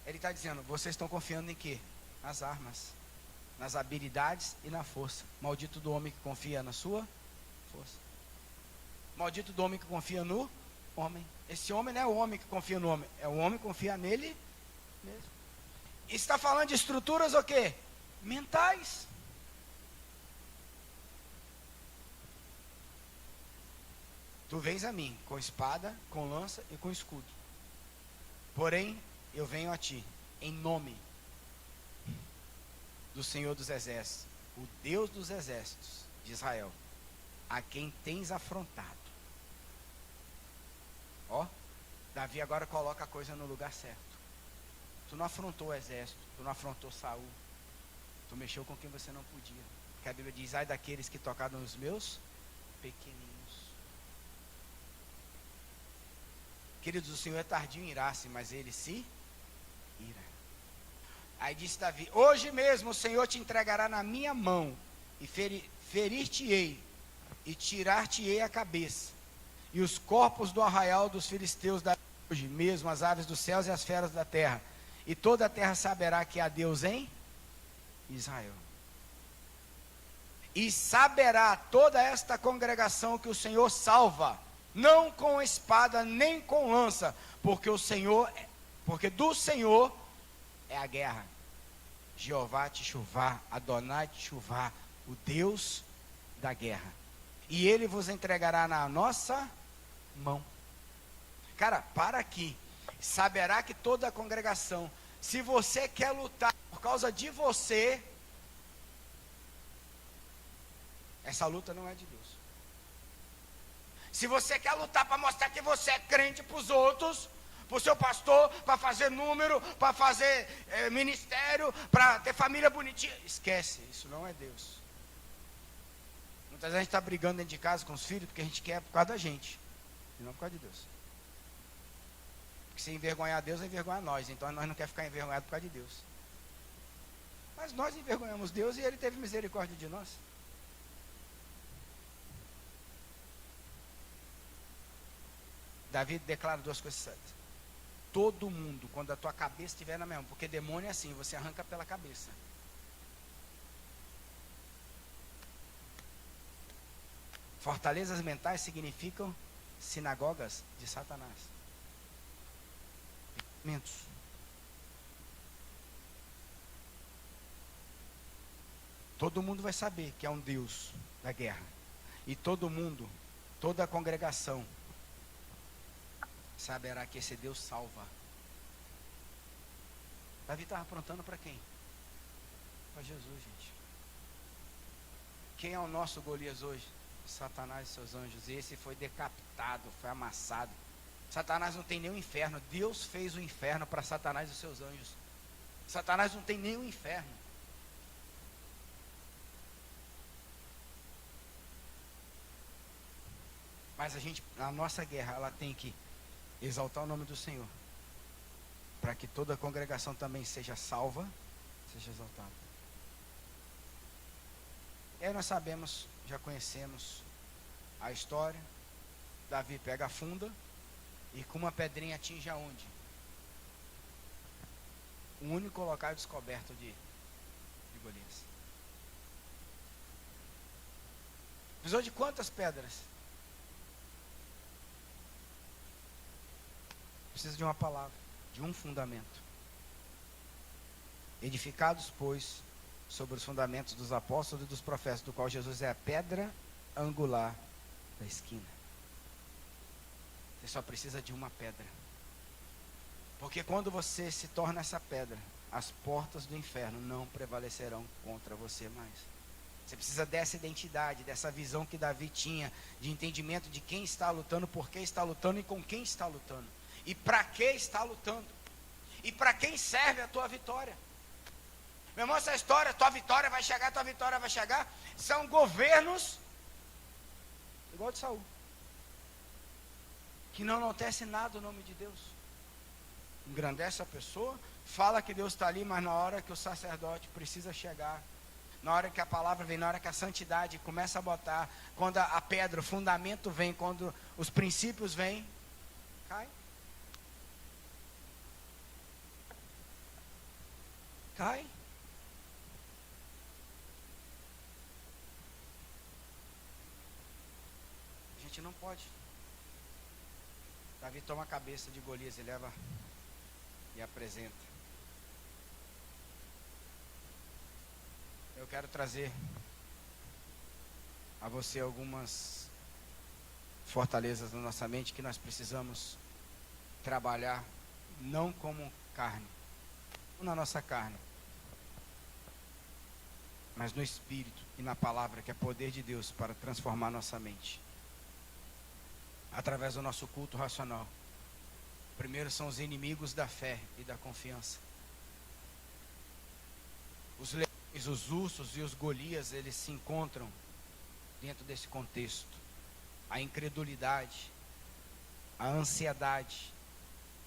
A: Ele está dizendo, vocês estão confiando em quê? Nas armas, nas habilidades e na força. Maldito do homem que confia na sua força. Maldito do homem que confia no homem. Esse homem não é o homem que confia no homem, é o homem que confia nele mesmo. E está falando de estruturas o quê? Mentais. Tu vens a mim com espada, com lança e com escudo. Porém, eu venho a ti em nome do Senhor dos Exércitos, o Deus dos Exércitos de Israel, a quem tens afrontado. Davi agora coloca a coisa no lugar certo. Tu não afrontou o exército, tu não afrontou Saul, Tu mexeu com quem você não podia. Porque a Bíblia diz, ai daqueles que tocaram nos meus pequeninos. Queridos, o Senhor é tardio em irar-se, mas Ele se ira. Aí disse Davi, hoje mesmo o Senhor te entregará na minha mão, e ferir-te-ei, e tirar-te-ei a cabeça, e os corpos do arraial dos filisteus darei hoje mesmo as aves dos céus e as feras da terra, e toda a terra saberá que há Deus em Israel. E saberá toda esta congregação que o Senhor salva, não com espada nem com lança, porque do Senhor é a guerra. Jeová Teshuvá, Adonai Teshuvá, o Deus da guerra. E Ele vos entregará na nossa mão. Cara, para aqui. Saberá que toda a congregação, se você quer lutar por causa de você, essa luta não é de Deus. Se você quer lutar para mostrar que você é crente para os outros, para o seu pastor, para fazer número, para fazer ministério, para ter família bonitinha, esquece, isso não é Deus. Muitas vezes a gente está brigando dentro de casa com os filhos, porque a gente quer por causa da gente, e não por causa de Deus. Porque se envergonhar Deus, envergonhar nós, então nós não queremos ficar envergonhados por causa de Deus. Mas nós envergonhamos Deus e Ele teve misericórdia de nós. Davi declara duas coisas certas. Todo mundo, quando a tua cabeça estiver na mesma, porque demônio é assim, você arranca pela cabeça. Fortalezas mentais significam sinagogas de Satanás. Pensamentos. Todo mundo vai saber que é um Deus da guerra. E todo mundo, toda a congregação, saberá que esse Deus salva. Davi estava aprontando para quem? Para Jesus, gente. Quem é o nosso Golias hoje? Satanás e seus anjos. Esse foi decapitado, foi amassado. Satanás não tem nenhum inferno. Deus fez o inferno para Satanás e os seus anjos. Satanás não tem nenhum inferno. Mas a nossa guerra, ela tem que exaltar o nome do Senhor, para que toda a congregação também seja salva, seja exaltada. E aí nós sabemos, já conhecemos a história. Davi pega a funda e com uma pedrinha atinge aonde? O único local descoberto de Golias. Precisou de quantas pedras? Precisa de uma palavra, de um fundamento. Edificados, pois, sobre os fundamentos dos apóstolos e dos profetas, do qual Jesus é a pedra angular da esquina. Você só precisa de uma pedra. Porque quando você se torna essa pedra, as portas do inferno não prevalecerão contra você mais. Você precisa dessa identidade, dessa visão que Davi tinha, de entendimento de quem está lutando, por que está lutando e com quem está lutando. E para que está lutando? E para quem serve a tua vitória? Meu irmão, essa história, tua vitória vai chegar, são governos igual de Saul, que não enaltece nada o nome de Deus. Engrandece a pessoa, fala que Deus está ali, mas na hora que o sacerdote precisa chegar, na hora que a palavra vem, na hora que a santidade começa a botar, quando a pedra, o fundamento vem, quando os princípios vêm, cai. Cai. A gente não pode. Davi toma a cabeça de Golias e leva e apresenta. Eu quero trazer a você algumas fortalezas na nossa mente que nós precisamos trabalhar, não como carne, não na nossa carne, mas no Espírito e na palavra, que é poder de Deus para transformar nossa mente, através do nosso culto racional. Primeiro são os inimigos da fé e da confiança. Os leões os ursos e os Golias, eles se encontram dentro desse contexto. A incredulidade, a ansiedade,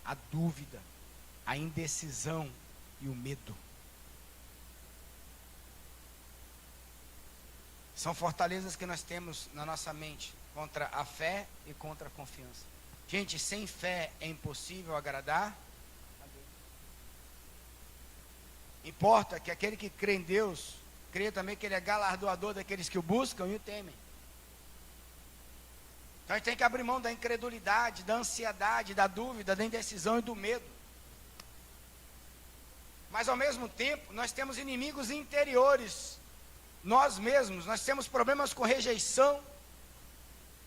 A: a dúvida, a indecisão e o medo. São fortalezas que nós temos na nossa mente contra a fé e contra a confiança. Gente, sem fé é impossível agradar a Deus. Importa que aquele que crê em Deus, crê também que Ele é galardoador daqueles que o buscam e o temem. Então a gente tem que abrir mão da incredulidade, da ansiedade, da dúvida, da indecisão e do medo. Mas ao mesmo tempo, nós temos inimigos interiores. Nós mesmos, nós temos problemas com rejeição.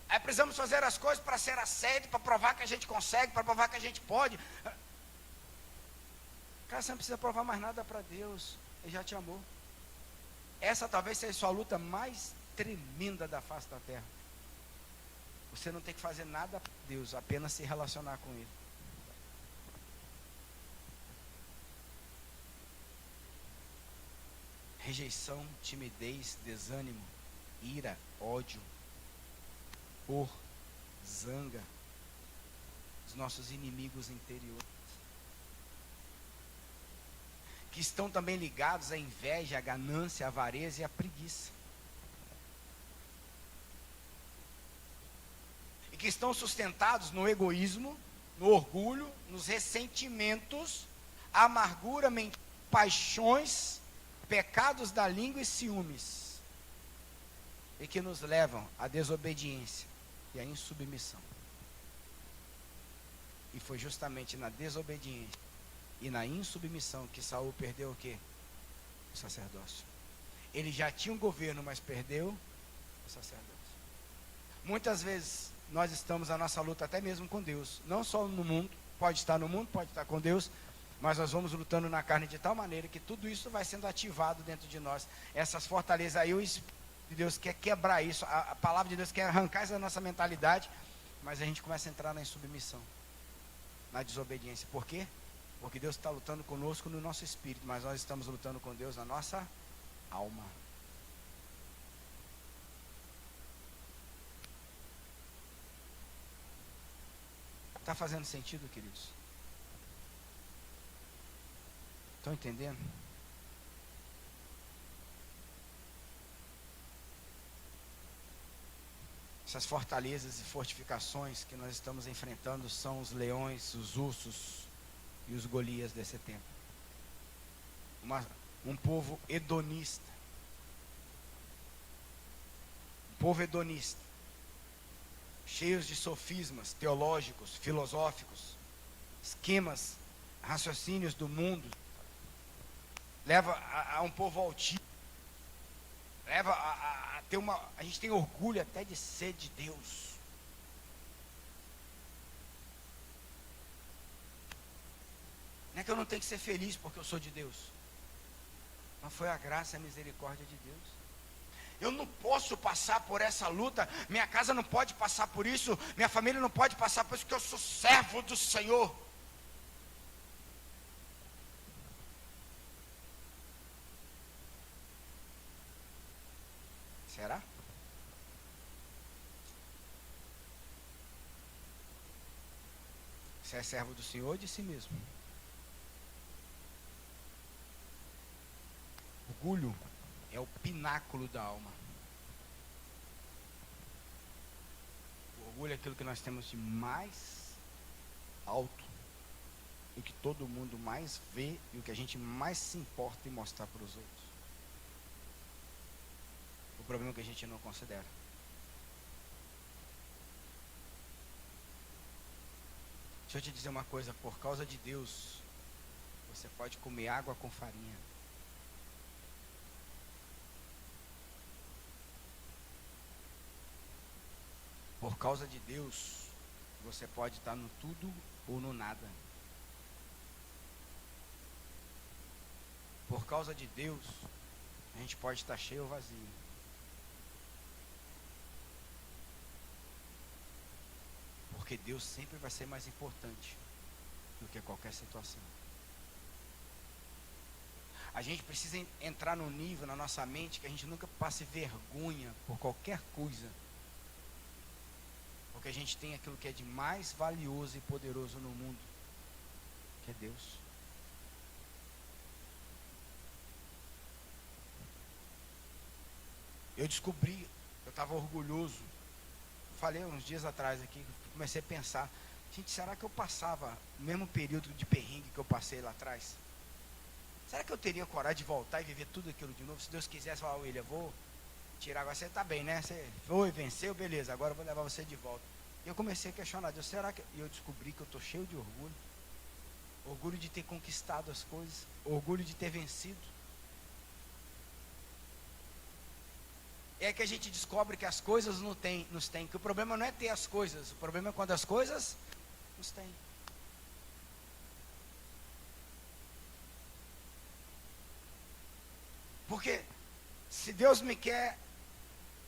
A: Aí precisamos fazer as coisas para ser aceito, para provar que a gente consegue, para provar que a gente pode. Cara, você não precisa provar mais nada para Deus. Ele já te amou. Essa talvez seja a sua luta mais tremenda da face da terra. Você não tem que fazer nada para Deus, apenas se relacionar com Ele. Rejeição, timidez, desânimo, ira, ódio, por zanga, os nossos inimigos interiores, que estão também ligados à inveja, à ganância, à avareza e à preguiça, e que estão sustentados no egoísmo, no orgulho, nos ressentimentos, amargura, mentira, paixões, pecados da língua e ciúmes, e que nos levam à desobediência e à insubmissão. E foi justamente na desobediência e na insubmissão que Saul perdeu o quê? O sacerdócio. Ele já tinha um governo, mas perdeu o sacerdócio. Muitas vezes nós estamos na nossa luta até mesmo com Deus, não só no mundo, pode estar no mundo, pode estar com Deus, mas nós vamos lutando na carne de tal maneira que tudo isso vai sendo ativado dentro de nós. Essas fortalezas aí, o Espírito de Deus quer quebrar isso, a palavra de Deus quer arrancar isso da nossa mentalidade, mas a gente começa a entrar na insubmissão, na desobediência. Por quê? Porque Deus está lutando conosco no nosso espírito, mas nós estamos lutando com Deus na nossa alma. Está fazendo sentido, queridos? Estão entendendo? Essas fortalezas e fortificações que nós estamos enfrentando são os leões, os ursos e os Golias desse tempo. Um povo hedonista. Um povo hedonista. Cheios de sofismas teológicos, filosóficos, esquemas, raciocínios do mundo. Leva a um povo altivo. Leva a ter a gente tem orgulho até de ser de Deus. Não é que eu não tenho que ser feliz porque eu sou de Deus, mas foi a graça e a misericórdia de Deus. Eu não posso passar por essa luta, minha casa não pode passar por isso, minha família não pode passar por isso, porque eu sou servo do Senhor. Será? Você é servo do Senhor ou de si mesmo? Orgulho é o pináculo da alma. O orgulho é aquilo que nós temos de mais alto, e o que todo mundo mais vê, e o que a gente mais se importa em mostrar para os outros. O problema é que a gente não considera. Deixa eu te dizer uma coisa, por causa de Deus, você pode comer água com farinha. Por causa de Deus, você pode estar no tudo ou no nada. Por causa de Deus, a gente pode estar cheio ou vazio. Porque Deus sempre vai ser mais importante do que qualquer situação. A gente precisa entrar no nível na nossa mente que a gente nunca passe vergonha por qualquer coisa. Porque a gente tem aquilo que é de mais valioso e poderoso no mundo, que é Deus. Eu descobri, eu estava orgulhoso. Falei uns dias atrás aqui, comecei a pensar, gente, será que eu passava o mesmo período de perrengue que eu passei lá atrás? Será que eu teria coragem de voltar e viver tudo aquilo de novo? Se Deus quisesse falar, William, vou tirar agora, você está bem, né? Você foi, venceu, beleza, agora eu vou levar você de volta. E eu comecei a questionar, Deus, será que... E eu descobri que eu estou cheio de orgulho. Orgulho de ter conquistado as coisas, orgulho de ter vencido. É que a gente descobre que as coisas nos têm, que o problema não é ter as coisas, o problema é quando as coisas nos têm. Porque se Deus me quer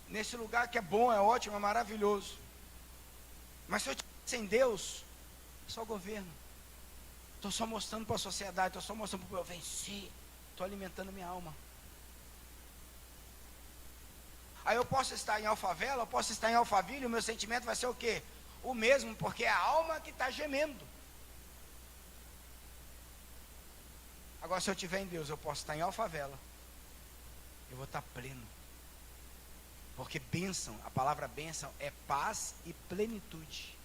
A: nesse lugar que é bom, é ótimo, é maravilhoso, mas se eu estiver sem Deus, é só governo. Estou só mostrando para a sociedade, estou só mostrando para eu vencer, estou alimentando minha alma. Aí eu posso estar em Alfavela, eu posso estar em Alphaville, o meu sentimento vai ser o quê? O mesmo, porque é a alma que está gemendo. Agora, se eu estiver em Deus, eu posso estar em Alfavela, eu vou estar pleno. Porque bênção, a palavra bênção é paz e plenitude.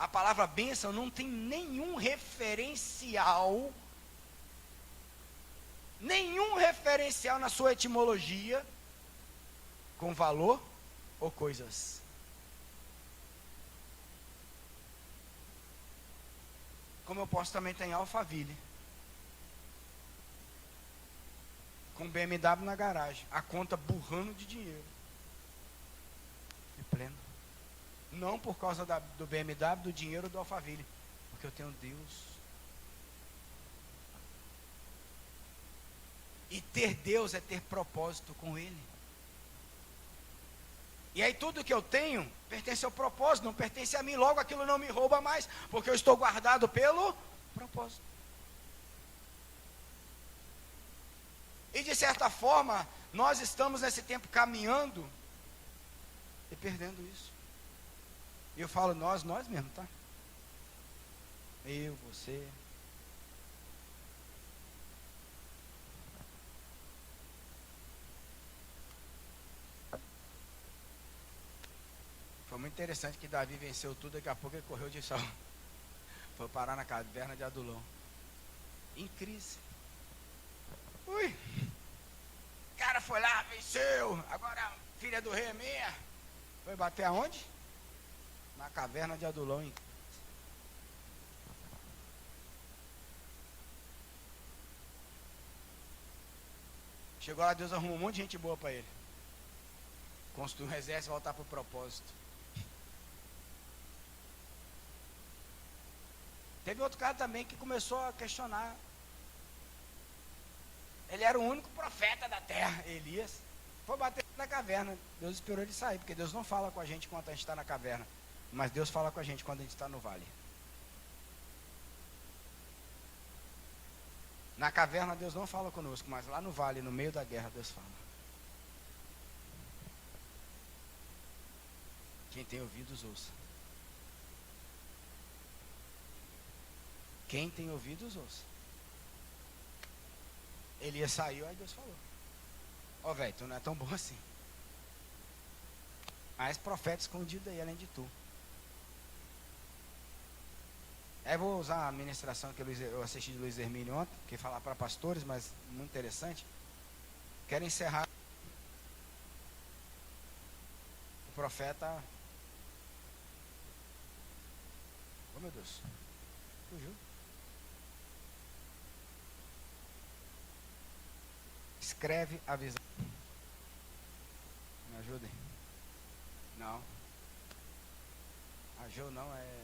A: A palavra bênção não tem nenhum referencial na sua etimologia com valor ou coisas. Como eu posso também estar em Alphaville, com BMW na garagem, a conta burrando de dinheiro, e pleno. Não por causa do BMW, do dinheiro do Alphaville, porque eu tenho Deus. E ter Deus é ter propósito com Ele. E aí tudo que eu tenho pertence ao propósito, não pertence a mim, logo aquilo não me rouba mais, porque eu estou guardado pelo propósito. E de certa forma, nós estamos nesse tempo caminhando e perdendo isso. E eu falo nós mesmo, tá? Eu, você. Foi muito interessante que Davi venceu tudo, daqui a pouco ele correu de Saul. Foi parar na caverna de Adulão. Em crise. Ui. O cara foi lá, venceu. Agora a filha do rei é minha. Foi bater aonde? Na caverna de Adulão. Chegou lá, Deus arrumou um monte de gente boa para ele. Construiu um exército e voltar para o propósito. Teve outro cara também que começou a questionar. Ele era o único profeta da terra, Elias. Foi bater na caverna. Deus esperou ele sair, porque Deus não fala com a gente enquanto a gente está na caverna. Mas Deus fala com a gente quando a gente está no vale. Na caverna Deus não fala conosco, mas lá no vale, no meio da guerra, Deus fala. Quem tem ouvidos, ouça. Quem tem ouvidos, ouça. Elias saiu, aí Deus falou. Ó, velho, tu não é tão bom assim. Mais profeta escondido aí, além de tu. Aí vou usar a ministração que eu assisti de Luiz Hermínio ontem, que falar para pastores, mas muito interessante. Quero encerrar. O profeta... Oh, meu Deus. Fugiu. Escreve a visão. Me ajudem. Não. Ageu não, é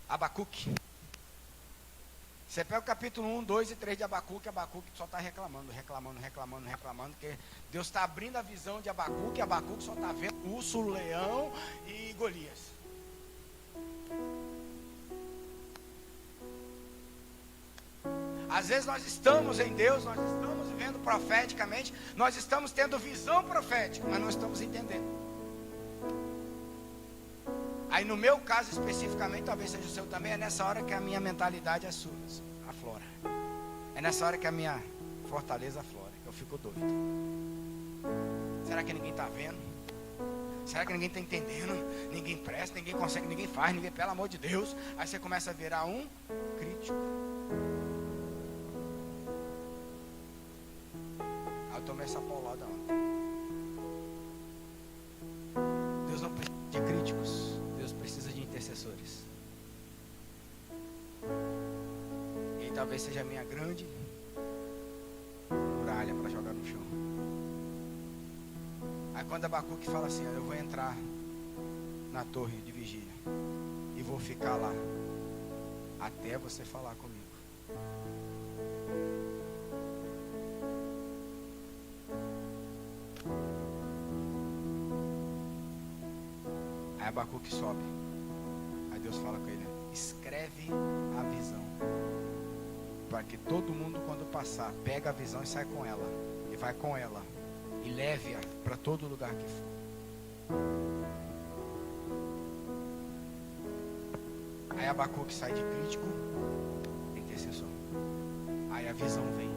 A: Abacuque. Você pega o capítulo 1, 2 e 3 de Abacuque só está reclamando, porque Deus está abrindo a visão de Abacuque só está vendo urso, leão e Golias. Às vezes nós estamos em Deus, nós estamos vivendo profeticamente, nós estamos tendo visão profética, mas não estamos entendendo. Aí no meu caso especificamente, talvez seja o seu também, é nessa hora que a minha mentalidade aflora. É nessa hora que a minha fortaleza aflora, que eu fico doido. Será que ninguém está vendo? Será que ninguém está entendendo? Ninguém presta, ninguém consegue, ninguém faz, ninguém, pelo amor de Deus. Aí você começa a virar um crítico. Aí eu tomei essa paulada ontem. Deus não precisa de críticos, Deus precisa de intercessores. E aí talvez seja a minha grande muralha para jogar no chão. Aí quando Abacuque fala assim, eu vou entrar na torre de vigília e vou ficar lá até você falar comigo. Aí Abacuque sobe. Aí Deus fala com ele, escreve a visão, para que todo mundo quando passar, pega a visão e sai com ela, e vai com ela, e leve-a para todo lugar que for. Aí Abacuque sai de crítico e intercessor. Aí a visão vem.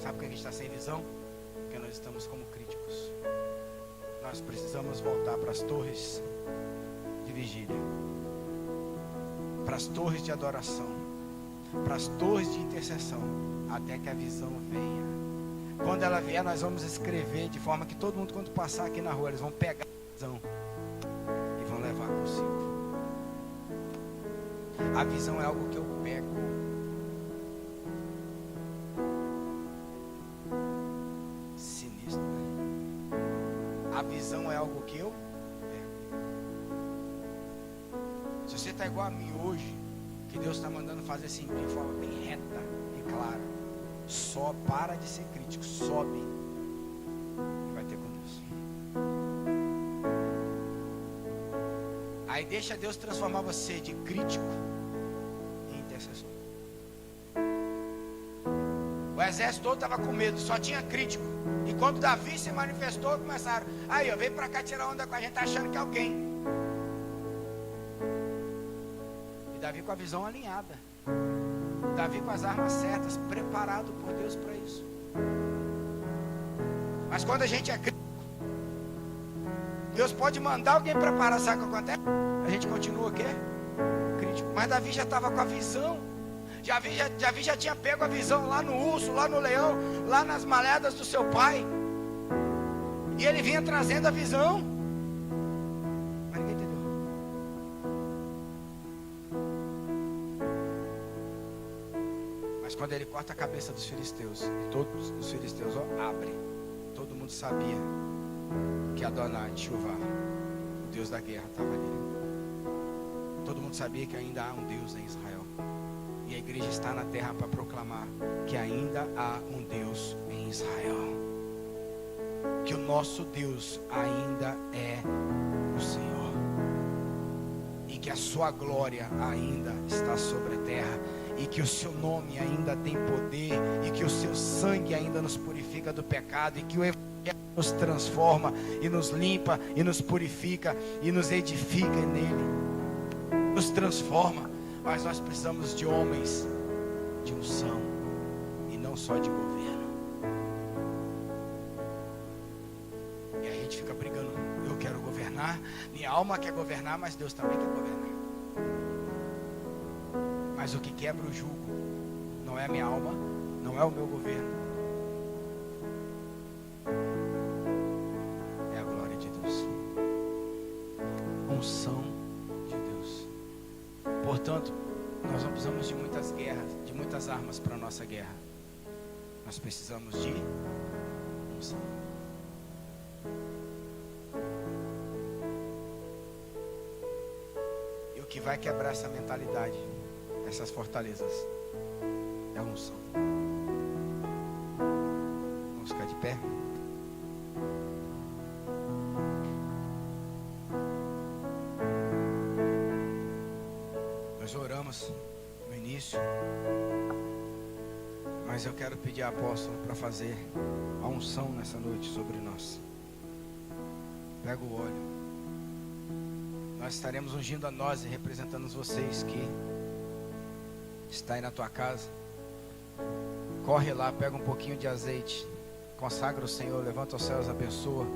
A: Sabe por que a gente está sem visão? Porque nós estamos como críticos. Nós precisamos voltar para as torres de vigília, para as torres de adoração, para as torres de intercessão, até que a visão venha. Quando ela vier, nós vamos escrever de forma que todo mundo, quando passar aqui na rua, eles vão pegar a visão e vão levar consigo. A visão é algo que eu pego. Sinistro, né? A visão é algo que eu pego. Se você está igual a mim hoje, que Deus está mandando fazer assim de forma bem reta e clara, só para de ser crítico, sobe e vai ter com Deus. Aí deixa Deus transformar você de crítico em intercessor. O exército todo estava com medo, só tinha crítico. E quando Davi se manifestou, começaram, aí ó, vem para cá tirar onda com a gente, tá achando que é alguém. E Davi com a visão alinhada, Davi com as armas certas, preparado por Deus para isso. Mas quando a gente é crítico, Deus pode mandar alguém preparar, sabe o que acontece? A gente continua o quê? Crítico. Mas Davi já estava com a visão. Davi já tinha pego a visão lá no urso, lá no leão, lá nas malhadas do seu pai. E ele vinha trazendo a visão. Mas ninguém entendeu. Mas quando ele corta a cabeça dos filisteus, e todos os filisteus abrem, todo mundo sabia que Adonai, Jeová, o Deus da guerra, estava ali. Todo mundo sabia que ainda há um Deus em Israel. E a igreja está na terra para proclamar que ainda há um Deus em Israel. Que o nosso Deus ainda é o Senhor. E que a sua glória ainda está sobre a terra. E que o seu nome ainda tem poder. E que o seu sangue ainda nos purifica do pecado. E que o Evangelho nos transforma e nos limpa e nos purifica e nos edifica nele. Nos transforma. Mas nós precisamos de homens de unção e não só de governo. E a gente fica brigando. Eu quero governar, minha alma quer governar, mas Deus também quer governar. Mas o que quebra o jugo não é a minha alma, não é o meu governo, é a glória de Deus, unção de Deus. Portanto, nós não precisamos de muitas guerras, de muitas armas para a nossa guerra. Nós precisamos de unção. E o que vai quebrar essa mentalidade, essas fortalezas, é a unção. Vamos ficar de pé. Nós oramos no início, Mas eu quero pedir ao apóstolo para fazer a unção nessa noite sobre nós. Pega o óleo. Nós estaremos ungindo a nós e representando vocês que está aí na tua casa. Corre lá, pega um pouquinho de azeite, consagra o Senhor, levanta os céus, abençoa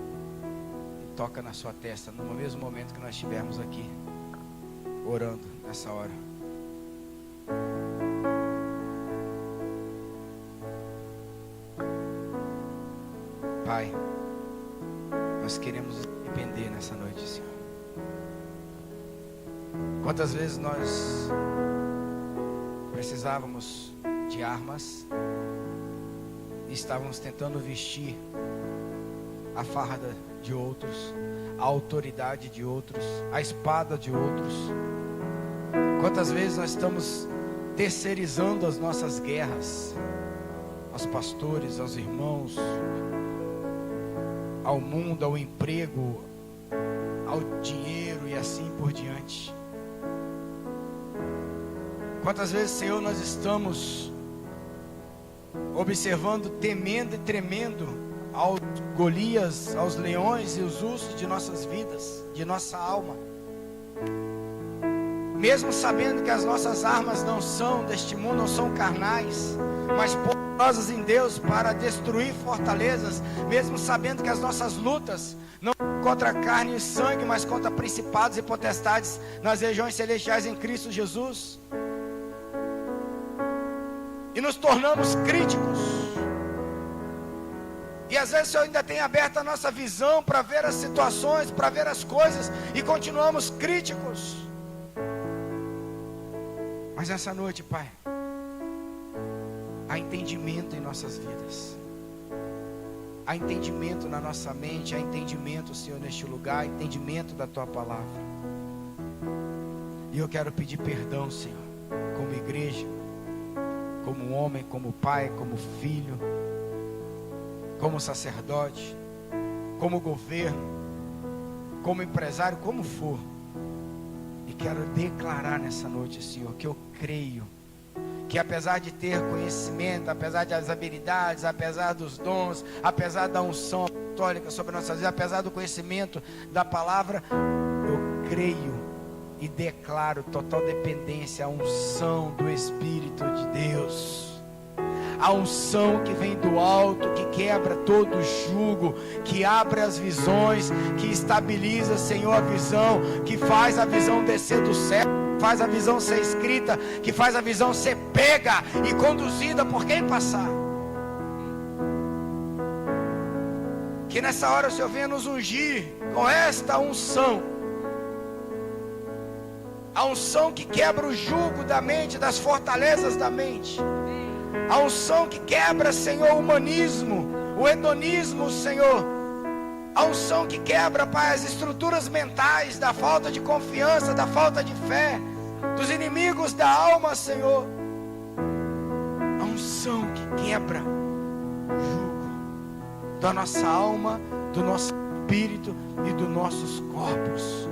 A: e toca na sua testa, no mesmo momento que nós estivermos aqui orando nessa hora. Pai, nós queremos nos arrepender nessa noite, Senhor. Quantas vezes nós precisávamos de armas e estávamos tentando vestir a farda de outros, a autoridade de outros, a espada de outros. Quantas vezes nós estamos terceirizando as nossas guerras aos pastores, aos irmãos, ao mundo, ao emprego, ao dinheiro e assim por diante. Quantas vezes, Senhor, nós estamos observando, temendo e tremendo aos Golias, aos leões e os ursos de nossas vidas, de nossa alma, mesmo sabendo que as nossas armas não são deste mundo, não são carnais, mas poderosas em Deus para destruir fortalezas, mesmo sabendo que as nossas lutas não são contra carne e sangue, mas contra principados e potestades nas regiões celestiais em Cristo Jesus. E nos tornamos críticos. E às vezes o Senhor ainda tem aberto a nossa visão para ver as situações, para ver as coisas, e continuamos críticos. Mas essa noite, Pai, há entendimento em nossas vidas. Há entendimento na nossa mente, há entendimento, Senhor, neste lugar, há entendimento da Tua palavra. E eu quero pedir perdão, Senhor, como igreja, como homem, como pai, como filho, como sacerdote, como governo, como empresário, como for. E quero declarar nessa noite, Senhor, que eu creio que apesar de ter conhecimento, apesar das habilidades, apesar dos dons, apesar da unção apostólica sobre nossas vidas, apesar do conhecimento da palavra, eu creio e declaro total dependência à unção do Espírito de Deus, a unção que vem do alto, que quebra todo jugo, que abre as visões, que estabiliza, Senhor, a visão, que faz a visão descer do céu, faz a visão ser escrita, que faz a visão ser pega e conduzida por quem passar. Que nessa hora o Senhor venha nos ungir com esta unção, a unção que quebra o jugo da mente, das fortalezas da mente, a unção que quebra, Senhor, o humanismo, o hedonismo, Senhor, a unção que quebra, Pai, as estruturas mentais da falta de confiança, da falta de fé, dos inimigos da alma, Senhor, a unção que quebra o jugo da nossa alma, do nosso espírito e dos nossos corpos.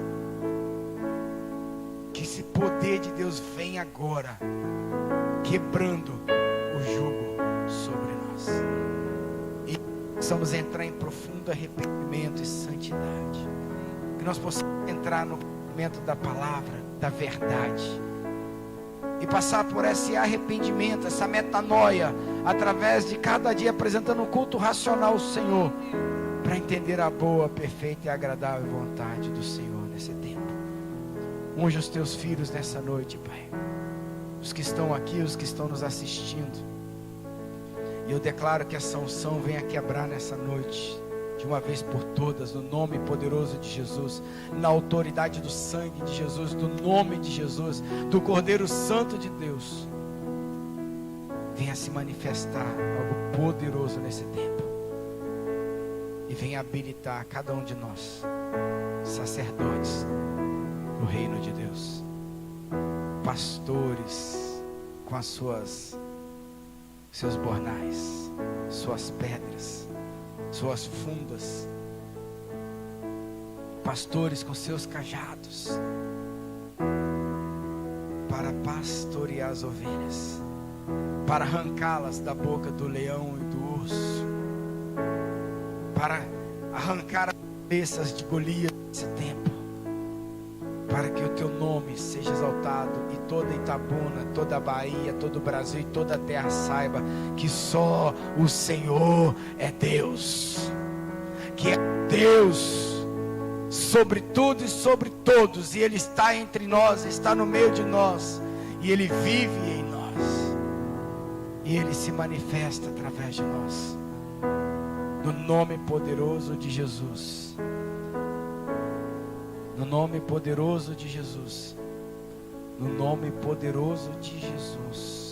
A: Que esse poder de Deus vem agora, quebrando o jugo sobre nós, e possamos entrar em profundo arrependimento e santidade, que nós possamos entrar no conhecimento da palavra, da verdade, e passar por esse arrependimento, essa metanoia, através de cada dia apresentando um culto racional ao Senhor, para entender a boa, perfeita e agradável vontade do Senhor nesse tempo. Unge os teus filhos nessa noite, Pai, os que estão aqui, os que estão nos assistindo, e eu declaro que essa unção venha quebrar nessa noite, de uma vez por todas, no nome poderoso de Jesus, na autoridade do sangue de Jesus, do nome de Jesus, do Cordeiro Santo de Deus. Venha se manifestar algo poderoso nesse tempo, e venha habilitar cada um de nós, sacerdotes do reino de Deus, pastores com as seus bornais, suas pedras, suas fundas, pastores com seus cajados, para pastorear as ovelhas, para arrancá-las da boca do leão e do urso, para arrancar as cabeças de Golias nesse tempo, para que o teu nome seja exaltado e toda Itabuna, toda a Bahia, todo o Brasil e toda a terra saiba que só o Senhor é Deus, que é Deus sobre tudo e sobre todos, e Ele está entre nós, está no meio de nós, e Ele vive em nós, e Ele se manifesta através de nós, no nome poderoso de Jesus, no nome poderoso de Jesus, no nome poderoso de Jesus.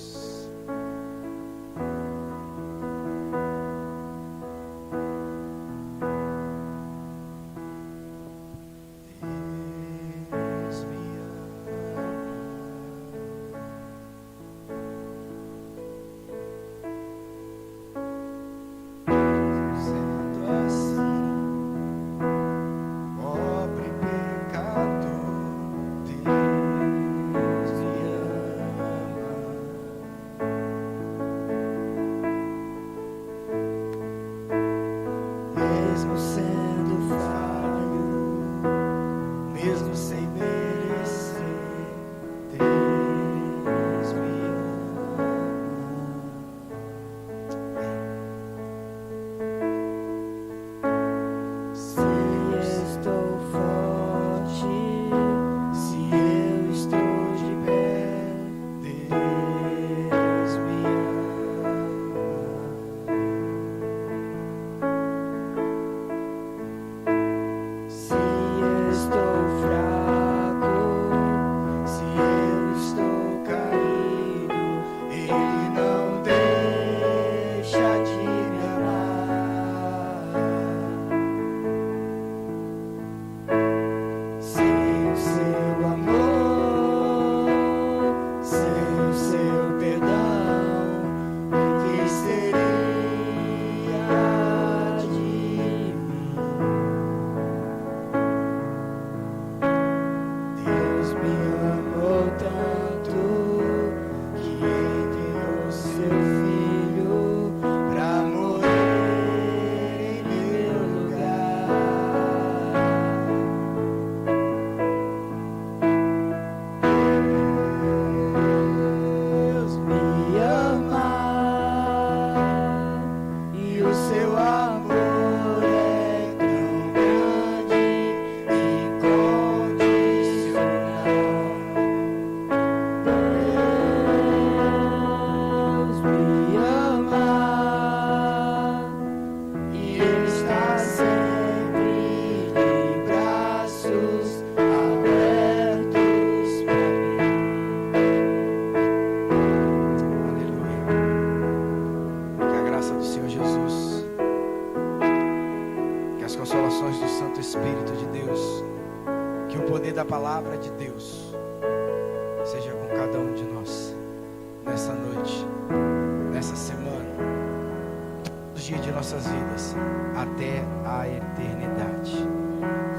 A: Da palavra de Deus seja com cada um de nós nessa noite, nessa semana, todos os dias de nossas vidas até a eternidade.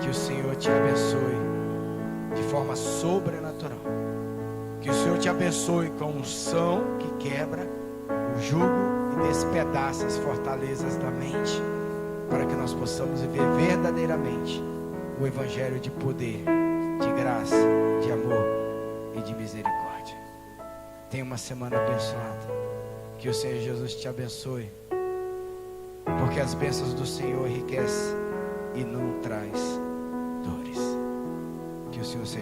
A: Que o Senhor te abençoe de forma sobrenatural, que o Senhor te abençoe com unção que quebra o jugo e despedaça as fortalezas da mente, para que nós possamos viver verdadeiramente o evangelho de poder, de graça, de amor e de misericórdia. Tenha uma semana abençoada. Que o Senhor Jesus te abençoe, porque as bênçãos do Senhor enriquecem e não traz dores. Que o Senhor seja